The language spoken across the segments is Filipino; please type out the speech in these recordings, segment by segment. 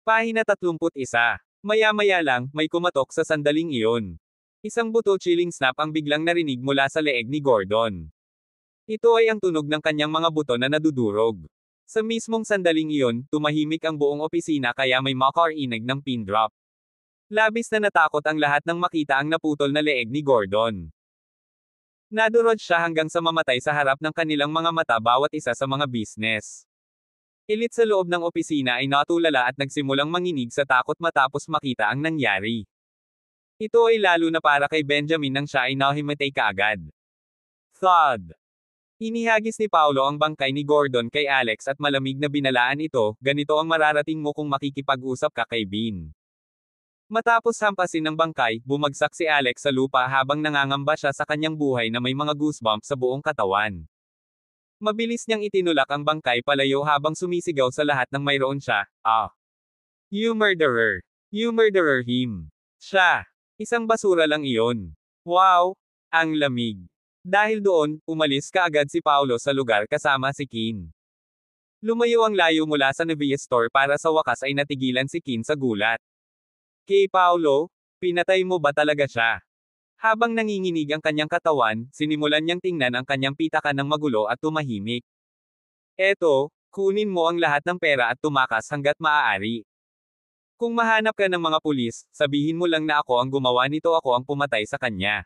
Pahina 31. Maya-maya lang, may kumatok sa sandaling iyon. Isang buto chilling snap ang biglang narinig mula sa leeg ni Gordon. Ito ay ang tunog ng kanyang mga buto na nadudurog. Sa mismong sandaling iyon, tumahimik ang buong opisina kaya may makarinig ng pin drop. Labis na natakot ang lahat nang makita ang naputol na leeg ni Gordon. Nadurog siya hanggang sa mamatay sa harap ng kanilang mga mata bawat isa sa mga business. Elite sa loob ng opisina ay natulala at nagsimulang manginig sa takot matapos makita ang nangyari. Ito ay lalo na para kay Benjamin nang siya ay nahimatay kaagad. Thud! Inihagis ni Paulo ang bangkay ni Gordon kay Alex at malamig na binalaan ito, ganito ang mararating mo kung makikipag-usap ka kay Bean. Matapos hampasin ng bangkay, bumagsak si Alex sa lupa habang nangangamba siya sa kanyang buhay na may mga goosebumps sa buong katawan. Mabilis niyang itinulak ang bangkay palayo habang sumisigaw sa lahat ng mayroon siya, "Ah! You murderer! You murderer him!" Siya! Isang basura lang iyon. Wow! Ang lamig! Dahil doon, umalis kaagad si Paulo sa lugar kasama si Kin. Lumayo ang layo mula sa Nivea store para sa wakas ay natigilan si Kin sa gulat. Kay Paulo, pinatay mo ba talaga siya? Habang nanginginig ang kanyang katawan, sinimulan niyang tingnan ang kanyang pitakan ng magulo at tumahimik. Eto, kunin mo ang lahat ng pera at tumakas hanggat maaari. Kung mahanap ka ng mga pulis, sabihin mo lang na ako ang gumawa nito, ako ang pumatay sa kanya.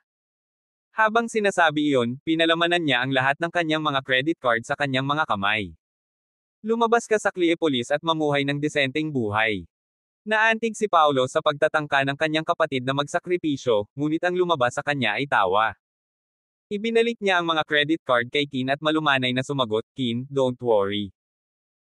Habang sinasabi iyon, pinalamanan niya ang lahat ng kanyang mga credit card sa kanyang mga kamay. Lumabas ka sa Cleopolis at mamuhay ng desenteng buhay. Naantig si Paulo sa pagtatangka ng kanyang kapatid na magsakripisyo, ngunit ang lumabas sa kanya ay tawa. Ibinalik niya ang mga credit card kay Kin at malumanay na sumagot, "Kin, don't worry.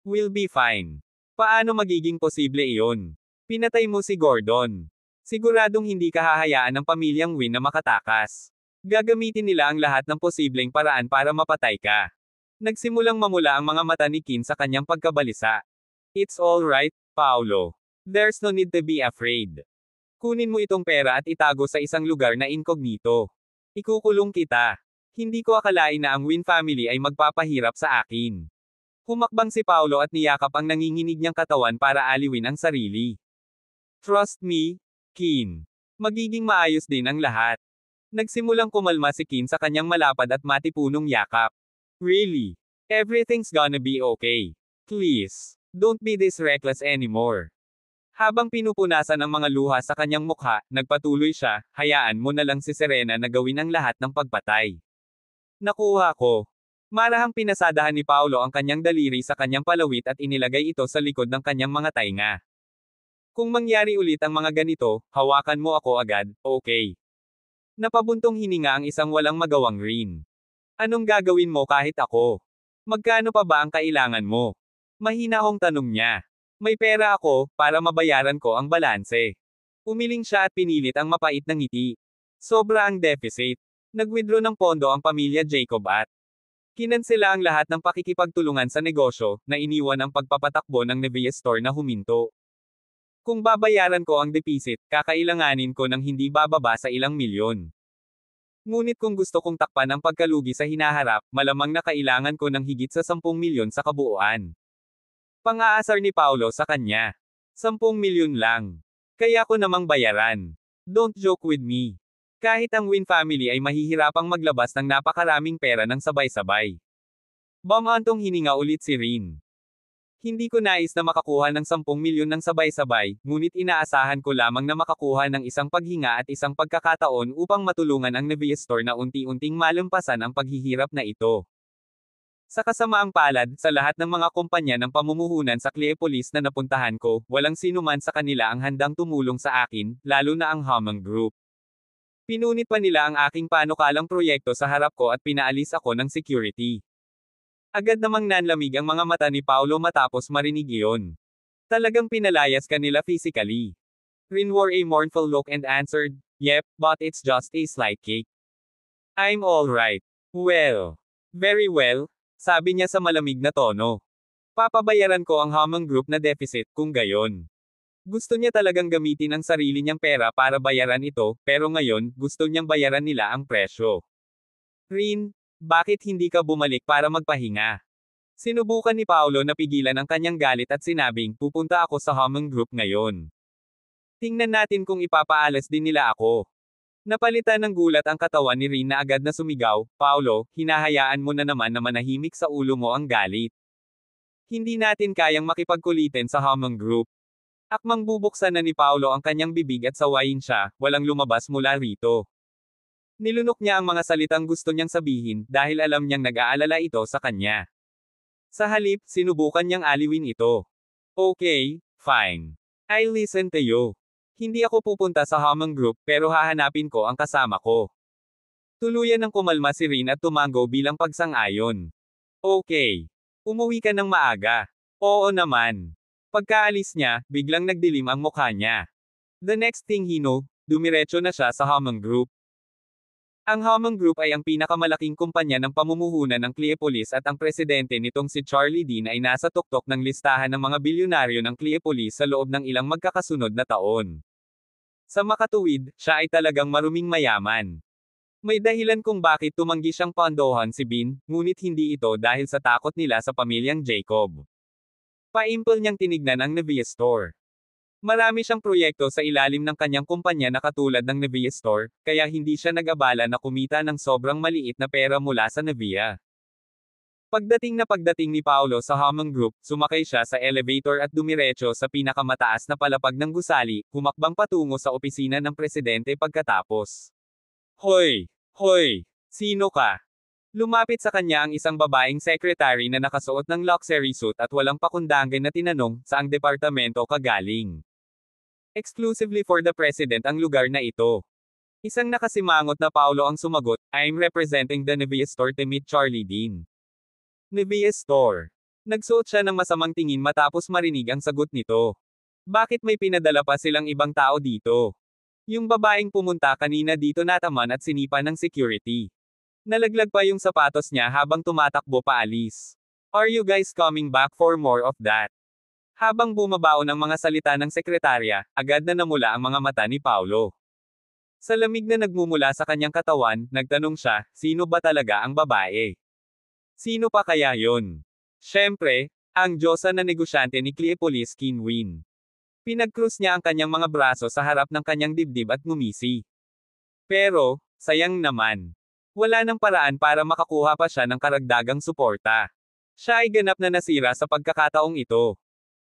We'll be fine." Paano magiging posible iyon? Pinatay mo si Gordon. Siguradong hindi ka hahayaan ng pamilyang Win na makatakas. Gagamitin nila ang lahat ng posibleng paraan para mapatay ka. Nagsimulang mamula ang mga mata ni Kin sa kanyang pagkabalisa. It's all right, Paulo. There's no need to be afraid. Kunin mo itong pera at itago sa isang lugar na incognito. Ikukulong kita. Hindi ko akalain na ang Win family ay magpapahirap sa akin. Humakbang si Paulo at niyakap ang nanginginig niyang katawan para aliwin ang sarili. Trust me, Kin. Magiging maayos din ang lahat. Nagsimulang kumalma si Kin sa kanyang malapad at matipunong yakap. Really? Everything's gonna be okay. Please, don't be this reckless anymore. Habang pinupunasan ang mga luha sa kanyang mukha, nagpatuloy siya, hayaan mo na lang si Serena na gawin ang lahat ng pagpatay. Nakuha ko. Marahang pinasadahan ni Paulo ang kanyang daliri sa kanyang palawit at inilagay ito sa likod ng kanyang mga tainga. Kung mangyari ulit ang mga ganito, hawakan mo ako agad, okay? Napabuntong hininga ang isang walang magawang Rin. Anong gagawin mo kahit ako? Magkano pa ba ang kailangan mo? Mahinahong tanong niya. May pera ako, para mabayaran ko ang balanse. Umiling siya at pinilit ang mapait na ngiti. Sobra ang deficit. Nag-withdraw ng pondo ang pamilya Jacob at kinansela ang lahat ng pakikipagtulungan sa negosyo, na iniwan ang pagpapatakbo ng Nivea store na huminto. Kung babayaran ko ang deficit, kakailanganin ko ng hindi bababa sa ilang milyon. Ngunit kung gusto kong takpan ang pagkalugi sa hinaharap, malamang na kailangan ko ng higit sa 10 milyon sa kabuuan. Pang-aasar ni Paulo sa kanya. 10 milyon lang. Kaya ko namang bayaran. Don't joke with me. Kahit ang Win family ay mahihirapang maglabas ng napakaraming pera ng sabay-sabay. Bumantong hininga ulit si Rin. Hindi ko nais na makakuha ng 10 milyon ng sabay-sabay, ngunit inaasahan ko lamang na makakuha ng isang paghinga at isang pagkakataon upang matulungan ang Nivea store na unti-unting malampasan ang paghihirap na ito. Sa kasamaang palad, sa lahat ng mga kumpanya ng pamumuhunan sa Cleopolis na napuntahan ko, walang sinuman sa kanila ang handang tumulong sa akin, lalo na ang Hammond Group. Pinunit pa nila ang aking panukalang proyekto sa harap ko at pinaalis ako ng security. Agad namang nanlamig ang mga mata ni Paulo matapos marinig iyon. Talagang pinalayas ka nila physically. Rin wore a mournful look and answered, "Yep, but it's just a slight kick. I'm alright." "Well. Very well," sabi niya sa malamig na tono. "Papabayaran ko ang Hammond Group na deficit kung gayon." Gusto niya talagang gamitin ang sarili niyang pera para bayaran ito, pero ngayon, gusto niyang bayaran nila ang presyo. Rin, bakit hindi ka bumalik para magpahinga? Sinubukan ni Paolo na pigilan ang kanyang galit at sinabing, pupunta ako sa Hammond Group ngayon. Tingnan natin kung ipapaalas din nila ako. Napalitan ng gulat ang katawan ni Rin na agad na sumigaw, Paolo, hinahayaan mo na naman na manahimik sa ulo mo ang galit. Hindi natin kayang makipagkulitin sa Hammond Group. Akmang bubuksan na ni Paolo ang kanyang bibig at sawayin siya, walang lumabas mula rito. Nilunok niya ang mga salitang gusto niyang sabihin dahil alam niyang nag-aalala ito sa kanya. Sa halip, sinubukan niyang aliwin ito. Okay, fine. I'll listen to you. Hindi ako pupunta sa Hammond Group pero hahanapin ko ang kasama ko. Tuluyan ng kumalma si Rin at tumango bilang pagsang-ayon. Okay. Umuwi ka ng maaga. Oo naman. Pagkaalis niya, biglang nagdilim ang mukha niya. The next thing he knew, dumiretso na siya sa Hammond Group. Ang Hammond Group ay ang pinakamalaking kumpanya ng pamumuhunan ng Cleopolis at ang presidente nitong si Charlie Dean ay nasa tuktok ng listahan ng mga bilyonaryo ng Cleopolis sa loob ng ilang magkakasunod na taon. Sa makatuwid, siya ay talagang maruming mayaman. May dahilan kung bakit tumanggi siyang pondohan si Bean, ngunit hindi ito dahil sa takot nila sa pamilyang Jacob. Paimpel niyang tinignan ang Nevia Store. Marami siyang proyekto sa ilalim ng kanyang kumpanya na katulad ng Nevia Store, kaya hindi siya nag-abala na kumita ng sobrang maliit na pera mula sa Nevia. Pagdating ni Paolo sa Hammond Group, sumakay siya sa elevator at dumiretso sa pinakamataas na palapag ng gusali, humakbang patungo sa opisina ng presidente pagkatapos. Hoy! Hoy! Sino ka? Lumapit sa kanya ang isang babaeng secretary na nakasuot ng luxury suit at walang pakundangay na tinanong, saang departamento ka galing? Exclusively for the president ang lugar na ito. Isang nakasimangot na Paolo ang sumagot, I'm representing the Nevia Store to meet Charlie Dean. Nevia Store. Nagsuot siya ng masamang tingin matapos marinig ang sagot nito. Bakit may pinadala pa silang ibang tao dito? Yung babaeng pumunta kanina dito nataman at sinipa ng security. Nalaglag pa yung sapatos niya habang tumatakbo paalis. Are you guys coming back for more of that? Habang bumabaon ang mga salita ng sekretarya, agad na namula ang mga mata ni Paolo. Sa lamig na nagmumula sa kanyang katawan, nagtanong siya, sino ba talaga ang babae? Sino pa kaya yon? Siyempre, ang diyosa na negosyante ni Cleopolis Kinwin. Pinagkrus niya ang kanyang mga braso sa harap ng kanyang dibdib at ngumisi. Pero, sayang naman. Wala nang paraan para makakuha pa siya ng karagdagang suporta. Siya ay ganap na nasira sa pagkakataong ito.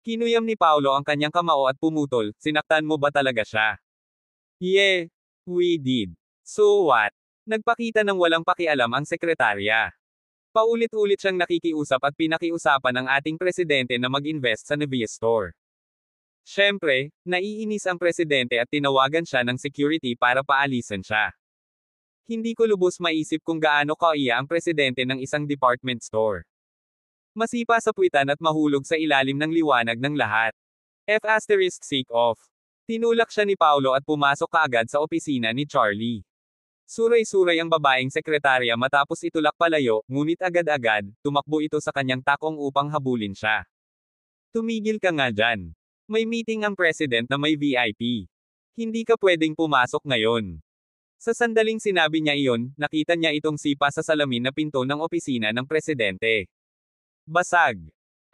Kinuyam ni Paolo ang kanyang kamao at pumutol, sinaktan mo ba talaga siya? Yeah, we did. So what? Nagpakita ng walang pakialam ang sekretarya. Paulit-ulit siyang nakikiusap at pinakiusapan ng ating presidente na mag-invest sa Nevia Store. Siyempre, naiinis ang presidente at tinawagan siya ng security para paalisan siya. Hindi ko lubos maisip kung gaano kaiya ang presidente ng isang department store. Masipa sa puwitan at mahulog sa ilalim ng liwanag ng lahat. F*** off. Tinulak siya ni Paolo at pumasok kaagad sa opisina ni Charlie. Suray-suray ang babaeng sekretarya matapos itulak palayo, ngunit agad-agad, tumakbo ito sa kanyang takong upang habulin siya. Tumigil ka nga dyan. May meeting ang president na may VIP. Hindi ka pwedeng pumasok ngayon. Sa sandaling sinabi niya iyon, nakita niya itong sipa sa salamin na pinto ng opisina ng presidente. Basag.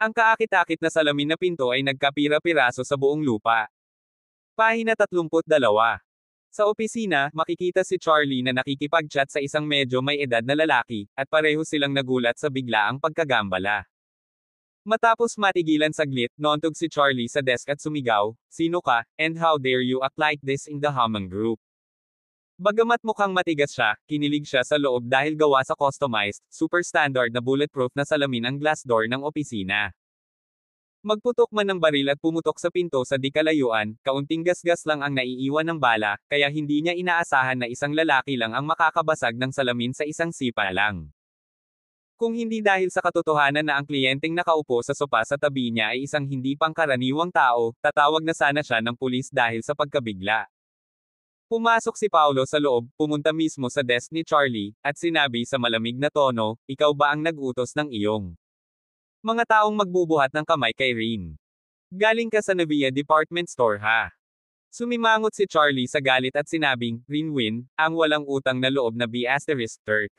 Ang kaakit-akit na salamin na pinto ay nagkapira-piraso sa buong lupa. Pahina 32. Sa opisina, makikita si Charlie na nakikipag-chat sa isang medyo may edad na lalaki, at pareho silang nagulat sa biglaang pagkagambala. Matapos matigilan saglit, noontog si Charlie sa desk at sumigaw, sino ka, and how dare you act like this in the Hammond Group? Bagamat mukhang matigas siya, kinilig siya sa loob dahil gawa sa customized, super standard na bulletproof na salamin ang glass door ng opisina. Magputok man ng baril at pumutok sa pinto sa di kalayuan, kaunting gasgas lang ang naiiwan ng bala, kaya hindi niya inaasahan na isang lalaki lang ang makakabasag ng salamin sa isang sipa lang. Kung hindi dahil sa katotohanan na ang kliyenteng nakaupo sa sopa sa tabi niya ay isang hindi pangkaraniwang tao, tatawag na sana siya ng pulis dahil sa pagkabigla. Pumasok si Paolo sa loob, pumunta mismo sa desk ni Charlie, at sinabi sa malamig na tono, ikaw ba ang nag-utos ng iyong mga taong magbubuhat ng kamay kay Rin? Galing ka sa Nevia Department Store ha? Sumimangot si Charlie sa galit at sinabing, Rinwin, ang walang utang na loob na B***Turk.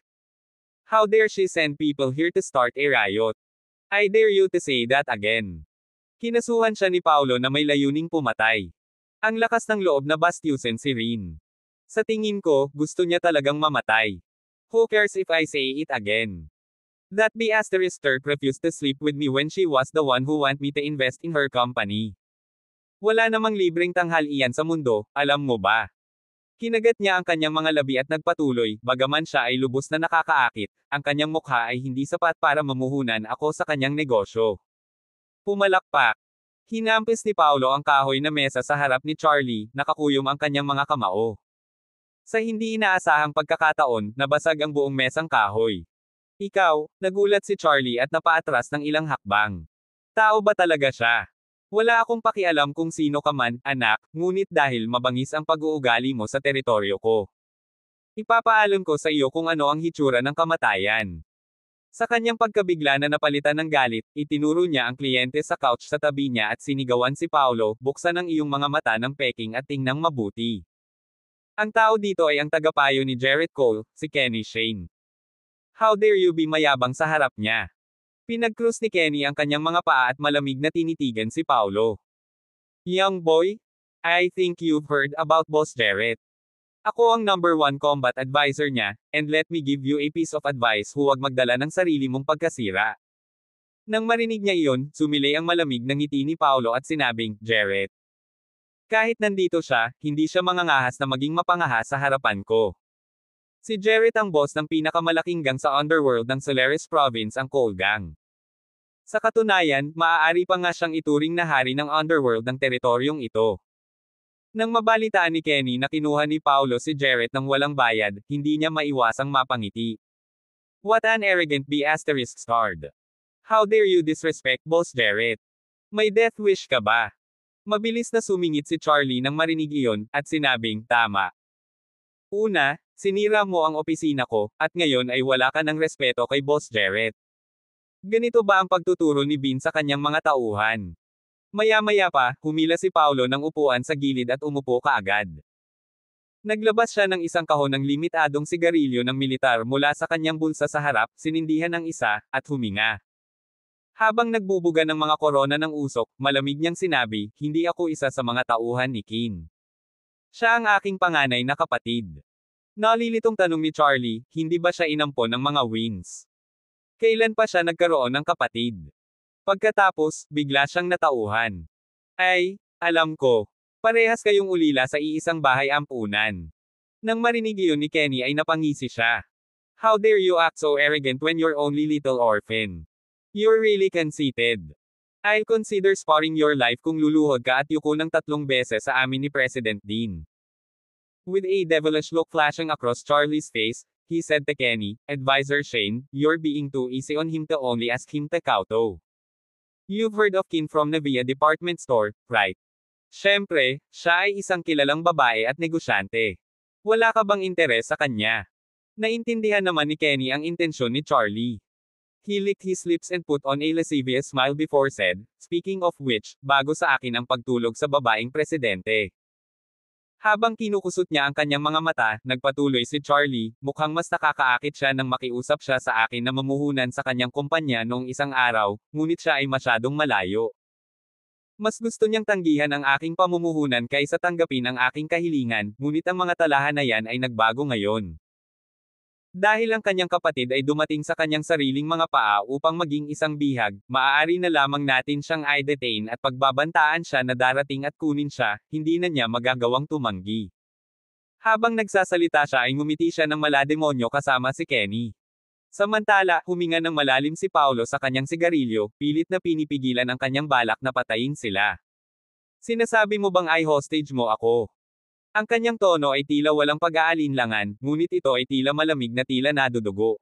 How dare she send people here to start a riot? I dare you to say that again. Kinasuhan siya ni Paolo na may layuning pumatay. Ang lakas ng loob na bastyusin si Rin. Sa tingin ko, gusto niya talagang mamatay. Who cares if I say it again? That B** refused to sleep with me when she was the one who want me to invest in her company. Wala namang libreng tanghalian sa mundo, alam mo ba? Kinagat niya ang kanyang mga labi at nagpatuloy, bagaman siya ay lubos na nakakaakit, ang kanyang mukha ay hindi sapat para mamuhunan ako sa kanyang negosyo. Pumalakpak. Hinampis ni Paolo ang kahoy na mesa sa harap ni Charlie, nakakuyom ang kanyang mga kamao. Sa hindi inaasahang pagkakataon, nabasag ang buong mesang kahoy. Ikaw, nagulat si Charlie at napaatras ng ilang hakbang. Tao ba talaga siya? Wala akong pakialam kung sino ka man, anak, ngunit dahil mabangis ang pag-uugali mo sa teritoryo ko. Ipapaalam ko sa iyo kung ano ang hitsura ng kamatayan. Sa kanyang pagkabigla na napalitan ng galit, itinuro niya ang kliyente sa couch sa tabi niya at sinigawan si Paolo, buksan ang iyong mga mata ng peking at tingnang mabuti. Ang tao dito ay ang tagapayo ni Jarrett Cole, si Kenny Shane. How dare you be mayabang sa harap niya? Pinag-cross ni Kenny ang kanyang mga paa at malamig na tinitigan si Paolo. Young boy, I think you've heard about Boss Jarrett. Ako ang #1 combat advisor niya, and let me give you a piece of advice: huwag magdala ng sarili mong pagkasira. Nang marinig niya iyon, sumilay ang malamig na ngiti ni Paolo at sinabing, Jarrett. Kahit nandito siya, hindi siya mangangahas na maging mapangahas sa harapan ko. Si Jarrett ang boss ng pinakamalaking gang sa underworld ng Solaris Province, ang Cole Gang. Sa katunayan, maaari pa nga siyang ituring na hari ng underworld ng teritoryong ito. Nang mabalitaan ni Kenny na kinuha ni Paolo si Jarrett ng walang bayad, hindi niya maiwasang mapangiti. What an arrogant B** starred. How dare you disrespect Boss Jarrett? May death wish ka ba? Mabilis na sumingit si Charlie nang marinig iyon, at sinabing, tama. Una, sinira mo ang opisina ko, at ngayon ay wala ka ng respeto kay Boss Jarrett. Ganito ba ang pagtuturo ni Bean sa kanyang mga tauhan? Maya-maya pa, humila si Paolo ng upuan sa gilid at umupo kaagad. Naglabas siya ng isang kahon ng limitadong sigarilyo ng militar mula sa kanyang bulsa sa harap, sinindihan ang isa, at huminga. Habang nagbubuga ng mga korona ng usok, malamig niyang sinabi, hindi ako isa sa mga tauhan ni Kin. Siya ang aking panganay na kapatid. Nalilitong tanong ni Charlie, hindi ba siya inampon ng mga wings? Kailan pa siya nagkaroon ng kapatid? Pagkatapos, bigla siyang natauhan. Ay, alam ko. Parehas kayong ulila sa iisang bahay ampunan. Nang marinig iyon ni Kenny ay napangisi siya. How dare you act so arrogant when you're only little orphan? You're really conceited. I'll consider sparing your life kung luluhod ka at yuko ng 3 beses sa amin ni President Dean. With a devilish look flashing across Charlie's face, he said to Kenny, Advisor Shane, you're being too easy on him to only ask him to kowtow. You've heard of Kin from Navia Department Store, right? Siyempre, siya ay isang kilalang babae at negosyante. Wala ka bang interes sa kanya? Naintindihan naman ni Kenny ang intensyon ni Charlie. He licked his lips and put on a lascivious smile before said, speaking of which, bago sa akin ang pagtulog sa babaeng presidente. Habang kinukusot niya ang kanyang mga mata, nagpatuloy si Charlie, mukhang mas nakakaakit siya nang makiusap siya sa akin na mamuhunan sa kanyang kumpanya noong isang araw, ngunit siya ay masyadong malayo. Mas gusto niyang tanggihan ang aking pamumuhunan kaysa tanggapin ang aking kahilingan, ngunit ang mga talahan na yan ay nagbago ngayon. Dahil ang kanyang kapatid ay dumating sa kanyang sariling mga paa upang maging isang bihag, maaari na lamang natin siyang i-detain at pagbabantaan siya na darating at kunin siya, hindi na niya magagawang tumanggi. Habang nagsasalita siya ay ngumiti siya ng malademonyo kasama si Kenny. Samantala, huminga ng malalim si Paolo sa kanyang sigarilyo, pilit na pinipigilan ang kanyang balak na patayin sila. Sinasabi mo bang i-hostage mo ako? Ang kanyang tono ay tila walang pag-aalinlangan, ngunit ito ay tila malamig na tila nadudugo.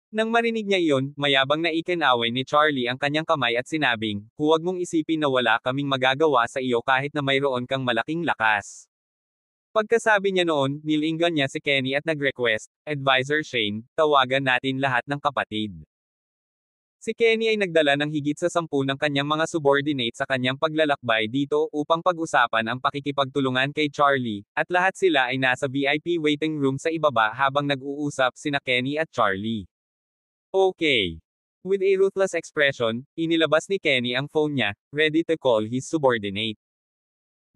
Nang marinig niya iyon, mayabang na ikinaway ni Charlie ang kanyang kamay at sinabing, huwag mong isipin na wala kaming magagawa sa iyo kahit na mayroon kang malaking lakas. Pagkasabi niya noon, nilinggan niya si Kenny at nag-request, Advisor Shane, tawagan natin lahat ng kapatid. Si Kenny ay nagdala ng higit sa 10 ng kanyang mga subordinate sa kanyang paglalakbay dito upang pag-usapan ang pakikipagtulungan kay Charlie, at lahat sila ay nasa VIP waiting room sa ibaba habang nag-uusap sina Kenny at Charlie. Okay. With a ruthless expression, inilabas ni Kenny ang phone niya, ready to call his subordinate.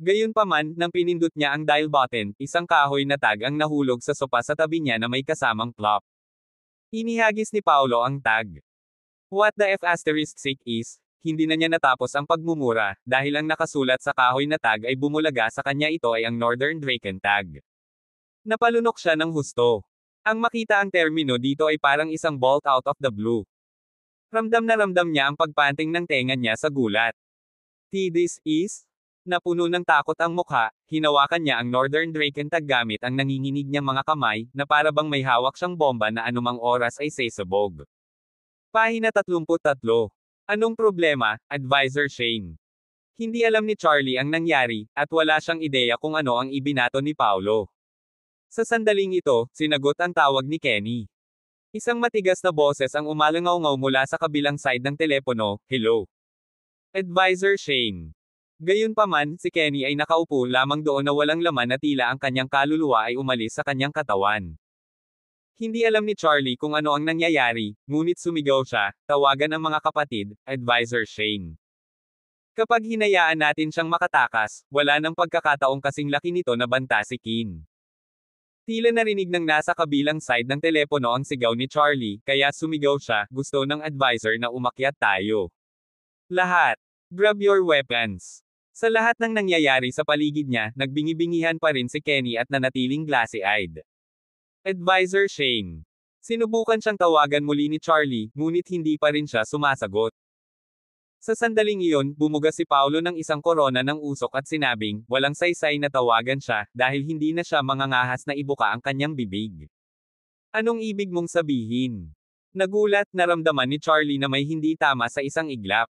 Gayunpaman, nang pinindot niya ang dial button, isang kahoy na tag ang nahulog sa sopa sa tabi niya na may kasamang plop. Inihagis ni Paolo ang tag. What the F asterisk sake is, hindi na niya natapos ang pagmumura, dahil ang nakasulat sa kahoy na tag ay bumulaga sa kanya ito ay ang Northern Draken tag. Napalunok siya ng husto. Ang makita ang termino dito ay parang isang bolt out of the blue. Ramdam na ramdam niya ang pagpanting ng tenga niya sa gulat. This is? Napuno ng takot ang mukha, hinawakan niya ang Northern Draken tag gamit ang nanginginig niyang mga kamay, na para bang may hawak siyang bomba na anumang oras ay sesabog. Pahina 33. Anong problema, Advisor Shane? Hindi alam ni Charlie ang nangyari, at wala siyang ideya kung ano ang ibinato ni Paolo. Sa sandaling ito, sinagot ang tawag ni Kenny. Isang matigas na boses ang umalangaw-ngaw mula sa kabilang side ng telepono, hello. Advisor Shane. Gayunpaman, si Kenny ay nakaupo lamang doon na walang laman na tila ang kanyang kaluluwa ay umalis sa kanyang katawan. Hindi alam ni Charlie kung ano ang nangyayari, ngunit sumigaw siya, tawagan ang mga kapatid, Advisor Shane. Kapag hinayaan natin siyang makatakas, wala nang pagkakataong kasing laki nito na banta si Kin. Tila narinig ng nasa kabilang side ng telepono ang sigaw ni Charlie, kaya sumigaw siya, gusto ng advisor na umakyat tayo. Lahat. Grab your weapons. Sa lahat ng nangyayari sa paligid niya, nagbingi-bingihan pa rin si Kenny at nanatiling glassy-eyed. Advisor Shane. Sinubukan siyang tawagan muli ni Charlie, ngunit hindi pa rin siya sumasagot. Sa sandaling iyon, bumuga si Paolo ng isang korona ng usok at sinabing, walang saysay na tawagan siya, dahil hindi na siya mangangahas na ibuka ang kanyang bibig. Anong ibig mong sabihin? Nagulat, naramdaman ni Charlie na may hindi tama sa isang iglap.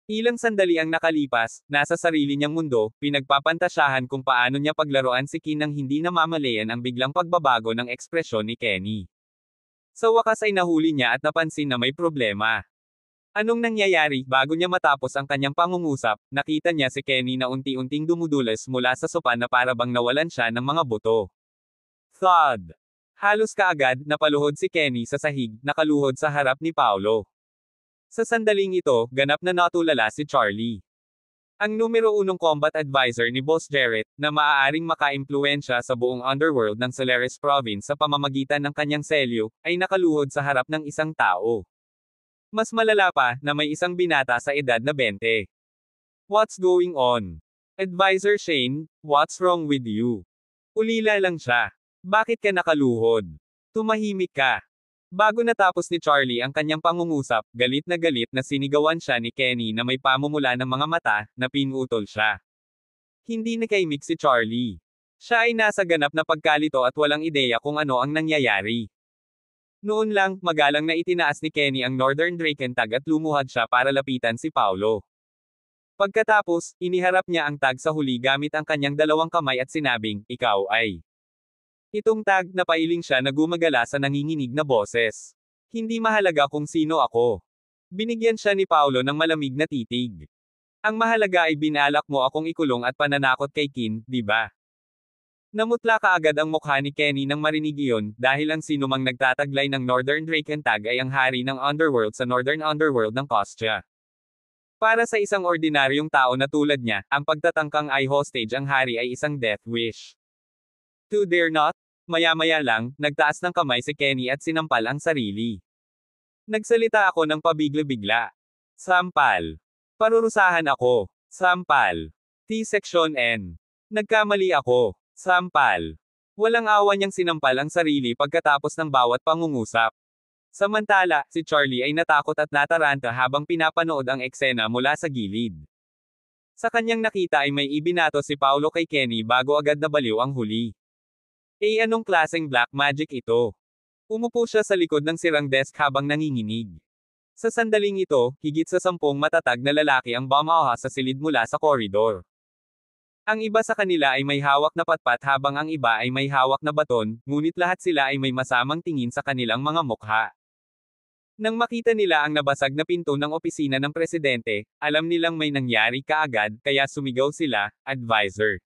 Ilang sandali ang nakalipas, nasa sarili niyang mundo, pinagpapantasyahan kung paano niya paglaruan si Kin nang hindi namamalayan ang biglang pagbabago ng ekspresyon ni Kenny. Sa wakas ay nahuli niya at napansin na may problema. Anong nangyayari? Bago niya matapos ang kanyang pangungusap, nakita niya si Kenny na unti-unting dumudulas mula sa sopa na para bang nawalan siya ng mga buto. Thud! Halos kaagad, napaluhod si Kenny sa sahig, nakaluhod sa harap ni Paolo. Sa sandaling ito, ganap na natulala si Charlie. Ang numero 1 combat advisor ni Boss Jarrett, na maaaring maka-impluwensya sa buong underworld ng Solaris Province sa pamamagitan ng kanyang selyo, ay nakaluhod sa harap ng isang tao. Mas malala pa, na may isang binata sa edad na 20. What's going on? Advisor Shane, what's wrong with you? Ulila lang siya. Bakit ka nakaluhod? Tumahimik ka. Bago natapos ni Charlie ang kanyang pangungusap, galit na sinigawan siya ni Kenny na may pamumula ng mga mata, na pinutol siya. Hindi nakaimik si Charlie. Siya ay nasa ganap na pagkalito at walang ideya kung ano ang nangyayari. Noon lang, magalang na itinaas ni Kenny ang Northern Draken tag at lumuhad siya para lapitan si Paolo. Pagkatapos, iniharap niya ang tag sa huli gamit ang kanyang dalawang kamay at sinabing, ikaw ay. Itong tag, napailing siya na gumagala sa nanginginig na boses. Hindi mahalaga kung sino ako. Binigyan siya ni Paolo ng malamig na titig. Ang mahalaga ay binalak mo akong ikulong at pananakot kay Kin, di ba? Namutla kaagad ang mukha ni Kenny nang marinig iyon, dahil ang sinumang nagtataglay ng Northern Draken tag ay ang hari ng underworld sa Northern Underworld ng Kostya. Para sa isang ordinaryong tao na tulad niya, ang pagtatangkang i-hostage ang hari ay isang death wish. To dare not? Maya-maya lang, nagtaas ng kamay si Kenny at sinampal ang sarili. Nagsalita ako ng pabigla-bigla. Sampal. Parurusahan ako. Sampal. T-section N. Nagkamali ako. Sampal. Walang awa niyang sinampal ang sarili pagkatapos ng bawat pangungusap. Samantala, si Charlie ay natakot at nataranta habang pinapanood ang eksena mula sa gilid. Sa kanyang nakita ay may ibinato si Paolo kay Kenny bago agad nabaliw ang huli. Anong klaseng black magic ito? Umupo siya sa likod ng sirang desk habang nanginginig. Sa sandaling ito, higit sa 10 matatag na lalaki ang bumaha sa silid mula sa koridor. Ang iba sa kanila ay may hawak na patpat habang ang iba ay may hawak na baton, ngunit lahat sila ay may masamang tingin sa kanilang mga mukha. Nang makita nila ang nabasag na pinto ng opisina ng presidente, alam nilang may nangyari kaagad, kaya sumigaw sila, Advisor.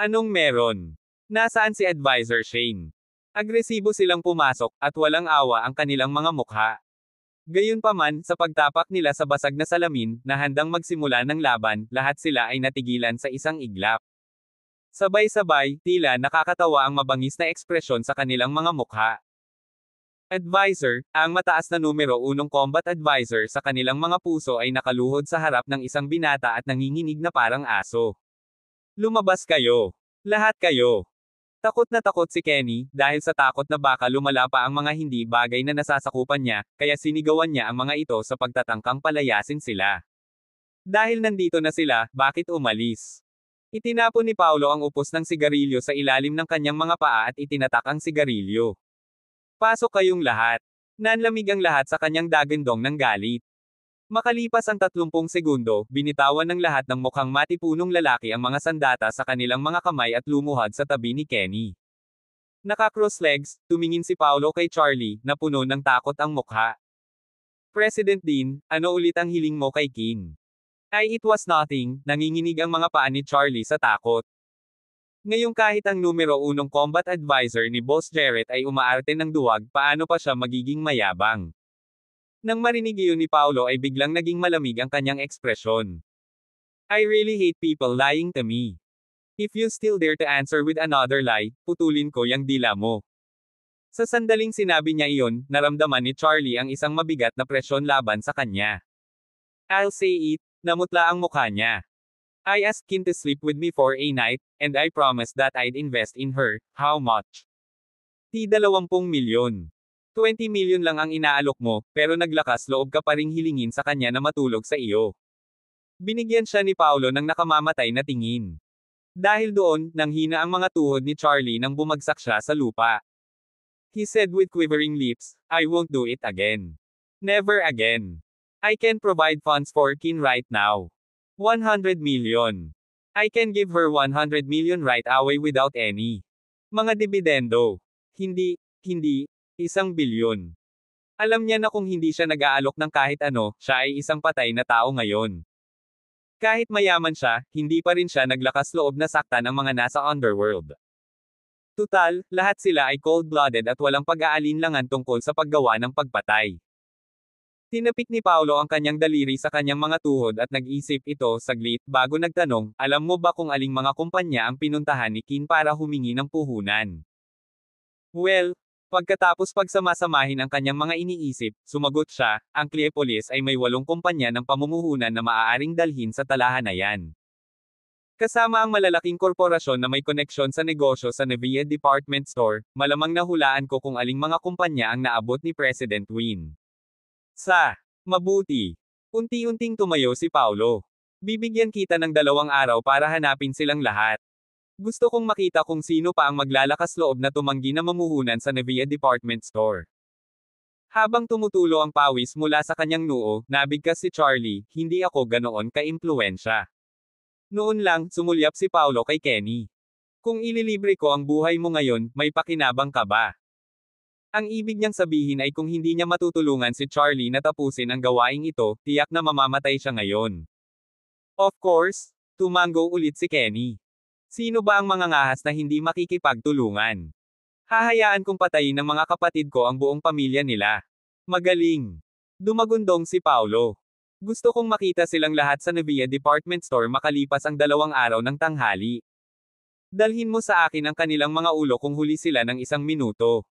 Anong meron? Nasaan si Advisor Shane? Agresibo silang pumasok, at walang awa ang kanilang mga mukha. Gayunpaman, sa pagtapak nila sa basag na salamin, na handang magsimula ng laban, lahat sila ay natigilan sa isang iglap. Sabay-sabay, tila nakakatawa ang mabangis na ekspresyon sa kanilang mga mukha. Advisor, ang mataas na numero 1 combat advisor sa kanilang mga puso ay nakaluhod sa harap ng isang binata at nanginginig na parang aso. Lumabas kayo. Lahat kayo. Takot na takot si Kenny, dahil sa takot na baka lumala pa ang mga hindi bagay na nasasakupan niya, kaya sinigawan niya ang mga ito sa pagtatangkang palayasin sila. Dahil nandito na sila, bakit umalis? Itinapon ni Paulo ang upos ng sigarilyo sa ilalim ng kanyang mga paa at itinatak ang sigarilyo. Pasok kayong lahat. Nanlamig ang lahat sa kanyang dagandong ng galit. Makalipas ang 30 segundo, binitawan ng lahat ng mukhang matipunong lalaki ang mga sandata sa kanilang mga kamay at lumuhad sa tabi ni Kenny. Naka-cross legs, tumingin si Paulo kay Charlie, na puno ng takot ang mukha. President Dean, ano ulit ang hiling mo kay King? Ay, it was nothing, nanginginig ang mga paa ni Charlie sa takot. Ngayong kahit ang numero 1 combat advisor ni Boss Jarrett ay umaarte ng duwag, paano pa siya magiging mayabang? Nang marinig iyon ni Paulo ay biglang naging malamig ang kanyang ekspresyon. I really hate people lying to me. If you still dare to answer with another lie, putulin ko yang dila mo. Sa sandaling sinabi niya iyon, naramdaman ni Charlie ang isang mabigat na presyon laban sa kanya. I'll say it, namutla ang mukha niya. I asked Kim to sleep with me for a night, and I promised that I'd invest in her. How much? T20 milyon. 20 milyon lang ang inaalok mo, pero naglakas loob ka pa ring hilingin sa kanya na matulog sa iyo. Binigyan siya ni Paulo ng nakamamatay na tingin. Dahil doon, nanghina ang mga tuhod ni Charlie nang bumagsak siya sa lupa. He said with quivering lips, I won't do it again. Never again. I can provide funds for Kim right now. 100 million. I can give her 100 million right away without any. Mga dibidendo. Hindi, 1 bilyon. Alam niya na kung hindi siya nag-aalok ng kahit ano, siya ay isang patay na tao ngayon. Kahit mayaman siya, hindi pa rin siya naglakas loob na saktan ang mga nasa underworld. Tutal, lahat sila ay cold-blooded at walang pag-aalinlangan tungkol sa paggawa ng pagpatay. Tinapik ni Paulo ang kanyang daliri sa kanyang mga tuhod at nag-isip ito saglit bago nagtanong, alam mo ba kung aling mga kumpanya ang pinuntahan ni Kim para humingi ng puhunan? Well, pagkatapos pagsamasamahin ang kanyang mga iniisip, sumagot siya, ang Cleopolis ay may 8 kumpanya ng pamumuhunan na maaaring dalhin sa talahanayan. Kasama ang malalaking korporasyon na may koneksyon sa negosyo sa Nevia Department Store, malamang nahulaan ko kung aling mga kumpanya ang naabot ni President Win. Mabuti. Unti-unting tumayo si Paulo. Bibigyan kita ng 2 araw para hanapin silang lahat. Gusto kong makita kung sino pa ang maglalakas loob na tumanggi na mamuhunan sa Nevia Department Store. Habang tumutulo ang pawis mula sa kanyang noo, nabigkas si Charlie, hindi ako ganoon ka-impluwensya. Noon lang, sumulyap si Paulo kay Kenny. Kung ililibre ko ang buhay mo ngayon, may pakinabang ka ba? Ang ibig niyang sabihin ay kung hindi niya matutulungan si Charlie na tapusin ang gawaing ito, tiyak na mamamatay siya ngayon. Of course, tumango ulit si Kenny. Sino ba ang mga ngahas na hindi makikipagtulungan? Hahayaan kong patayin ng mga kapatid ko ang buong pamilya nila. Magaling. Dumagundong si Paulo. Gusto kong makita silang lahat sa Nevia Department Store makalipas ang 2 araw ng tanghali. Dalhin mo sa akin ang kanilang mga ulo kung huli sila ng 1 minuto.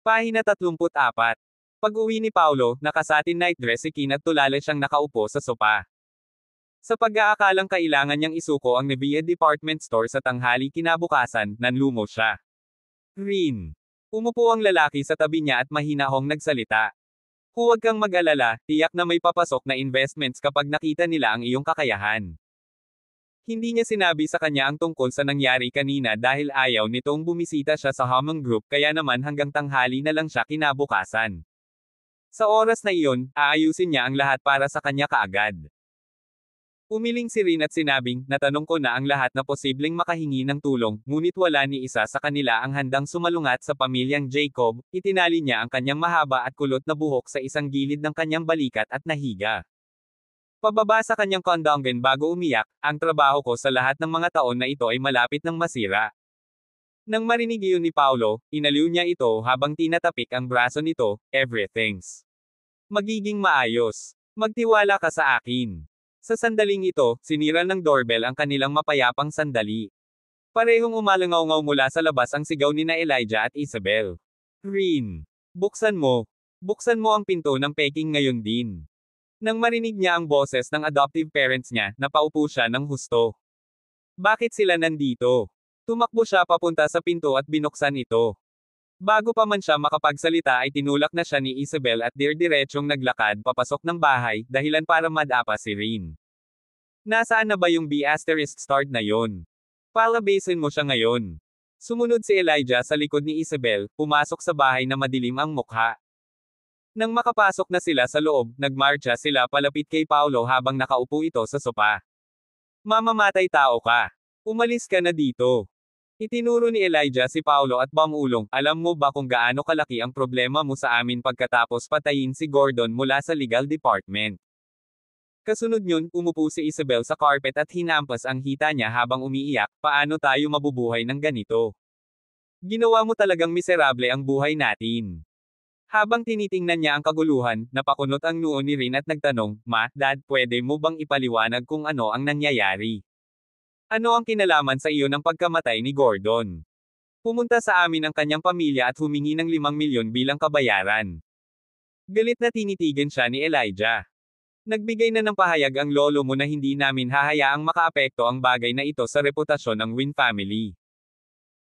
Pahina 34. Pag-uwi ni Paulo, nakasatin nightdress si Kim at tulala siyang nakaupo sa sopa. Sa pag-aakalang kailangan niyang isuko ang Nevia Department Store sa tanghali kinabukasan, nanlumo siya. Green. Umupo ang lalaki sa tabi niya at mahinahong nagsalita. Huwag kang mag-alala, tiyak na may papasok na investments kapag nakita nila ang iyong kakayahan. Hindi niya sinabi sa kanya ang tungkol sa nangyari kanina dahil ayaw nitong bumisita siya sa Hammond Group kaya naman hanggang tanghali na lang siya kinabukasan. Sa oras na iyon, aayusin niya ang lahat para sa kanya kaagad. Umiling si Rin at sinabing, natanong ko na ang lahat na posibleng makahingi ng tulong, ngunit wala ni isa sa kanila ang handang sumalungat sa pamilyang Jacob, itinali niya ang kanyang mahaba at kulot na buhok sa isang gilid ng kanyang balikat at nahiga. Pababa sa kanyang kondongen bago umiyak, ang trabaho ko sa lahat ng mga taon na ito ay malapit ng masira. Nang marinig iyon ni Paulo, inaliw niya ito habang tinatapik ang braso nito, everything's Magiging maayos. Magtiwala ka sa akin. Sa sandaling ito, sinira ng doorbell ang kanilang mapayapang sandali. Parehong umalangaw-ngaw mula sa labas ang sigaw ni na Elijah at Isabel. Rin! Buksan mo! Buksan mo ang pinto ng Peking ngayon din. Nang marinig niya ang boses ng adoptive parents niya, napaupo siya ng husto. Bakit sila nandito? Tumakbo siya papunta sa pinto at binuksan ito. Bago pa man siya makapagsalita ay tinulak na siya ni Isabel at dirdiretsong naglakad papasok ng bahay, dahilan para madapa si Rin. Nasaan na ba yung B***start na yon? Palabasin mo siya ngayon. Sumunod si Elijah sa likod ni Isabel, pumasok sa bahay na madilim ang mukha. Nang makapasok na sila sa loob, nagmarcha sila palapit kay Paulo habang nakaupo ito sa sopa. Mamamatay tao ka. Umalis ka na dito. Itinuro ni Elijah si Paulo at bumulong, alam mo ba kung gaano kalaki ang problema mo sa amin pagkatapos patayin si Gordon mula sa legal department? Kasunod yun, umupo si Isabel sa carpet at hinampas ang hita niya habang umiiyak, paano tayo mabubuhay ng ganito? Ginawa mo talagang miserable ang buhay natin. Habang tinitingnan niya ang kaguluhan, napakunot ang noo ni Rin at nagtanong, Ma, Dad, pwede mo bang ipaliwanag kung ano ang nangyayari? Ano ang kinalaman sa iyo ng pagkamatay ni Gordon? Pumunta sa amin ang kanyang pamilya at humingi ng 5 milyon bilang kabayaran. Galit na tinitigan siya ni Elijah. Nagbigay na ng pahayag ang lolo mo na hindi namin hahayaang makaapekto ang bagay na ito sa reputasyon ng Win family.